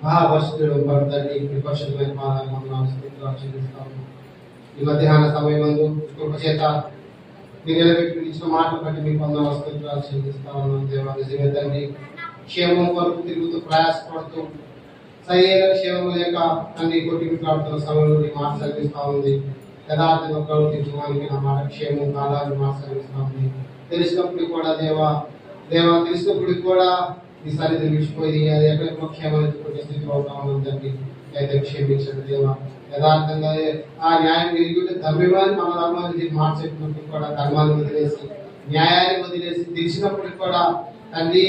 మహాపరిశుద్ధుడు తండ్రి, పరిశుద్ధమైన పాదాలు మనం చెల్లిస్తాము. ఈ మధ్యాహ్న సమయం కృప చేత మీరు నిలబెట్టి ఇచ్చిన మాటలు బట్టి మీకు వందనాలు చెల్లిస్తా ఉన్నాం. దేవా నిజమే తండ్రి, క్షేమం కొరకు తిరుగుతూ ప్రయాసపడుతూ సరైన క్షేమం లేక అన్ని కొట్టిమిట్లాడుతున్న సమయంలో నీ మాట చదివిస్తా ఉంది. యథార్థంగా ప్రవర్తించడానికి నా మాట క్షేమం కాదని మాట చదివిస్తా ఉంది. తెలిసినప్పుడు కూడా దేవా తెలిసినప్పుడు కూడా ఈ సన్నిధి విడిచిపోయి అది ఎక్కడెక్కడ క్షేమాన్ని కొట్టే స్థితిలో అవుతా ఉందండి. అయితే క్షమించండి దేవా. యథార్థంగా ఆ న్యాయం ఎరుగుంటే ధర్మవాన్ని మన ధర్మాన్ని మార్చేటప్పుడు కూడా ధర్మాన్ని వదిలేసి న్యాయాన్ని వదిలేసి తెలిసినప్పటికి కూడా తండ్రి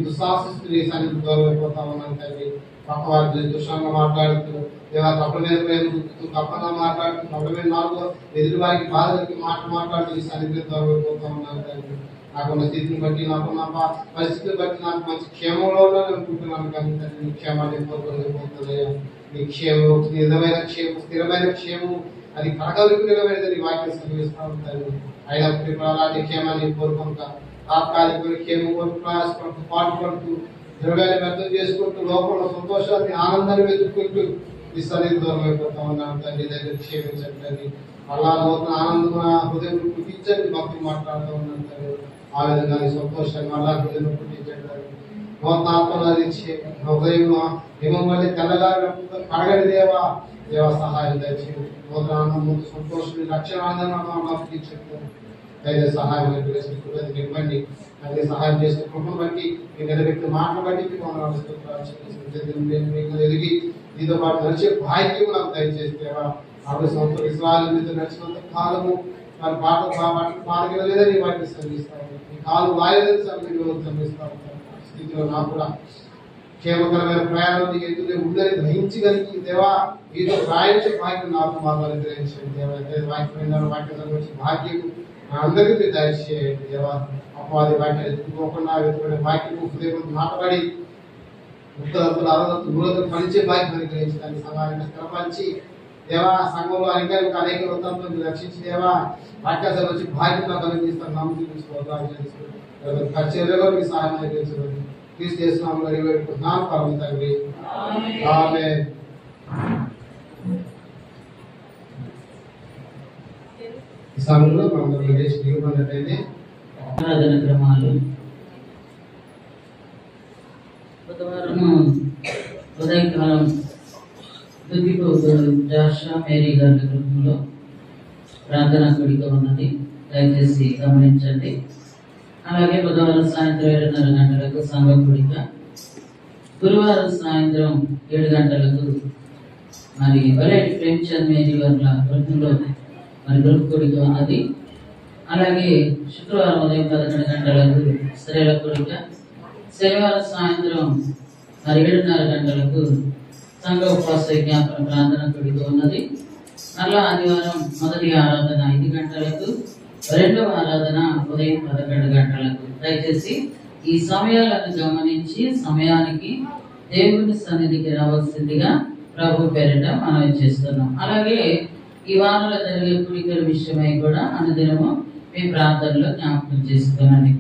దుస్సాహస్తుని సన్నిధి దూరం అయిపోతా ఉన్నాను తండ్రి. పక్క వారి దుష్టంగా మాట్లాడుతూ దేవా తప్ప మీద ప్రేమ చూపుతూ తప్పగా మాట్లాడుతూ తప్ప మీద నాలుగు ఎదుటి వారికి బాధలకి మాట్లాడుతూ ఈ సన్నిధి దూరం అయిపోతా ఉన్నాను తండ్రి. నాకున్న స్థితిని బట్టి నాకున్న పరిస్థితిని బట్టి నాకు మంచి క్షేమంలో అనుకుంటున్నాను కానీ తండ్రి నీ క్షేమాన్ని కోరుకోలేకపోతున్నాయా. నీ క్షేమం నిజమైన క్షేమం స్థిరమైన క్షేమం అది కడగలికి నిలబడేదని వాక్యం చదివిస్తూ ఉంటాను. అయినప్పటికీ అలాంటి క్షేమాన్ని కోరుకుంటా తాత్కాలిక క్షేమం కోరుకు ప్రయాసపడుతూ పాటుపడుతూ ద్రవ్యాన్ని వ్యర్థం చేసుకుంటూ లోపల సంతోషాన్ని ఆనందాన్ని వెతుక్కుంటూ ఈ సన్నిధి దూరం అయిపోతా ఉన్నాను తండ్రి. దగ్గర క్షేమించండి తండ్రి. అలా నూతన ఆనందం హృదయం పుట్టించండి. భక్తులు మాట్లాడుతూ ఉన్నాను తండ్రి. ఆ విధంగా సంతోషంగా అలా హృదయం పుట్టించండి తండ్రి. నూతన ఆత్మలు ఇచ్చే హృదయం హిమం వల్ల తెల్లగా కడగని దేవా సహాయం దయచేయండి. నూతన ఆనందం సంతోషం రక్షణ ఆనందం పుట్టించండి. అయితే సహాయం ఇవ్వండి. అదే సహాయం చేసిన కృపను బట్టి మీ నిలబెట్టిన మాటను బట్టి ఎదిగి మీతో పాటు నడిచే భాగ్యం నాకు దయచేస్తేవా. అప్పుడు సంవత్సరం ఇస్రాయల్ మీతో నడిచినంత కాలము వారి పాటలు లేదని వాటిని శ్రమిస్తాను. ఈ కాలు వాయిదని శ్రమిస్తాను. స్థితిలో నాకు కూడా క్షేమకరమైన ప్రయాణం ఎందుకు ఉందని గ్రహించగలిగి దేవా మీతో ప్రయాణించే భాగ్యం నాకు మాకు అనుగ్రహించండి దేవా. వాక్యం వాక్యం భాగ్యం అందరికీ దయచేయండి దేవా. అపవాది వాక్యాలు ఎత్తుకోకుండా వెతుకునే వాక్యం హృదయం మాటపడి ముక్కలంతులు అరవత్తు మూలతలు పనిచే భాగ్యం అనుగ్రహించడానికి సమాజాన్ని స్థిరపరిచి దేవా సంఘంలో అనేక వృత్తాంతో రక్షించి దేవా వాక్యాలు వచ్చి భాగ్యం నాకు అనుగ్రహిస్తాను. నామం పరిచర్యలో మీ సహాయం అనుగ్రహించండి. తీసుకున్నాము వేడుకుంటున్నాను పరమ తండ్రి. ఆమేన్. ఈ సమయంలో మనం నిలబడినట్లయితే ఆరాధన క్రమాలు బుధవారం ఉదయకాలం దుగ్గిపోతు జాషా మేరీ గారి గృహంలో ప్రార్థనా కూడిక ఉన్నది. దయచేసి గమనించండి. అలాగే బుధవారం సాయంత్రం 7:30 గంటలకు సంఘ కూడిక, గురువారం సాయంత్రం 7 గంటలకు మరి వలేటి ప్రేమ్చంద్ మేరీ వర్ల గృహంలో మరి గృహ కూడిక ఉన్నది. అలాగే శుక్రవారం ఉదయం 11 గంటలకు స్త్రీల కూడిక, శనివారం సాయంత్రం మరి 7:30 గంటలకు సంఘ ఉపవాస జ్ఞాపన ప్రార్థన కూడిక ఉన్నది. మళ్ళా ఆదివారం మొదటి ఆరాధన 5 గంటలకు, రెండవ ఆరాధన ఉదయం 11 గంటలకు. దయచేసి ఈ సమయాలను గమనించి సమయానికి దేవుని సన్నిధికి రావాల్సిందిగా ప్రభు పేరిట మనవి చేస్తున్నాం. అలాగే ఈ వారంలో జరిగే కూడికల విషయమై కూడా అనుదినము మీ ప్రార్థనలో జ్ఞాపకం చేసుకోనండి.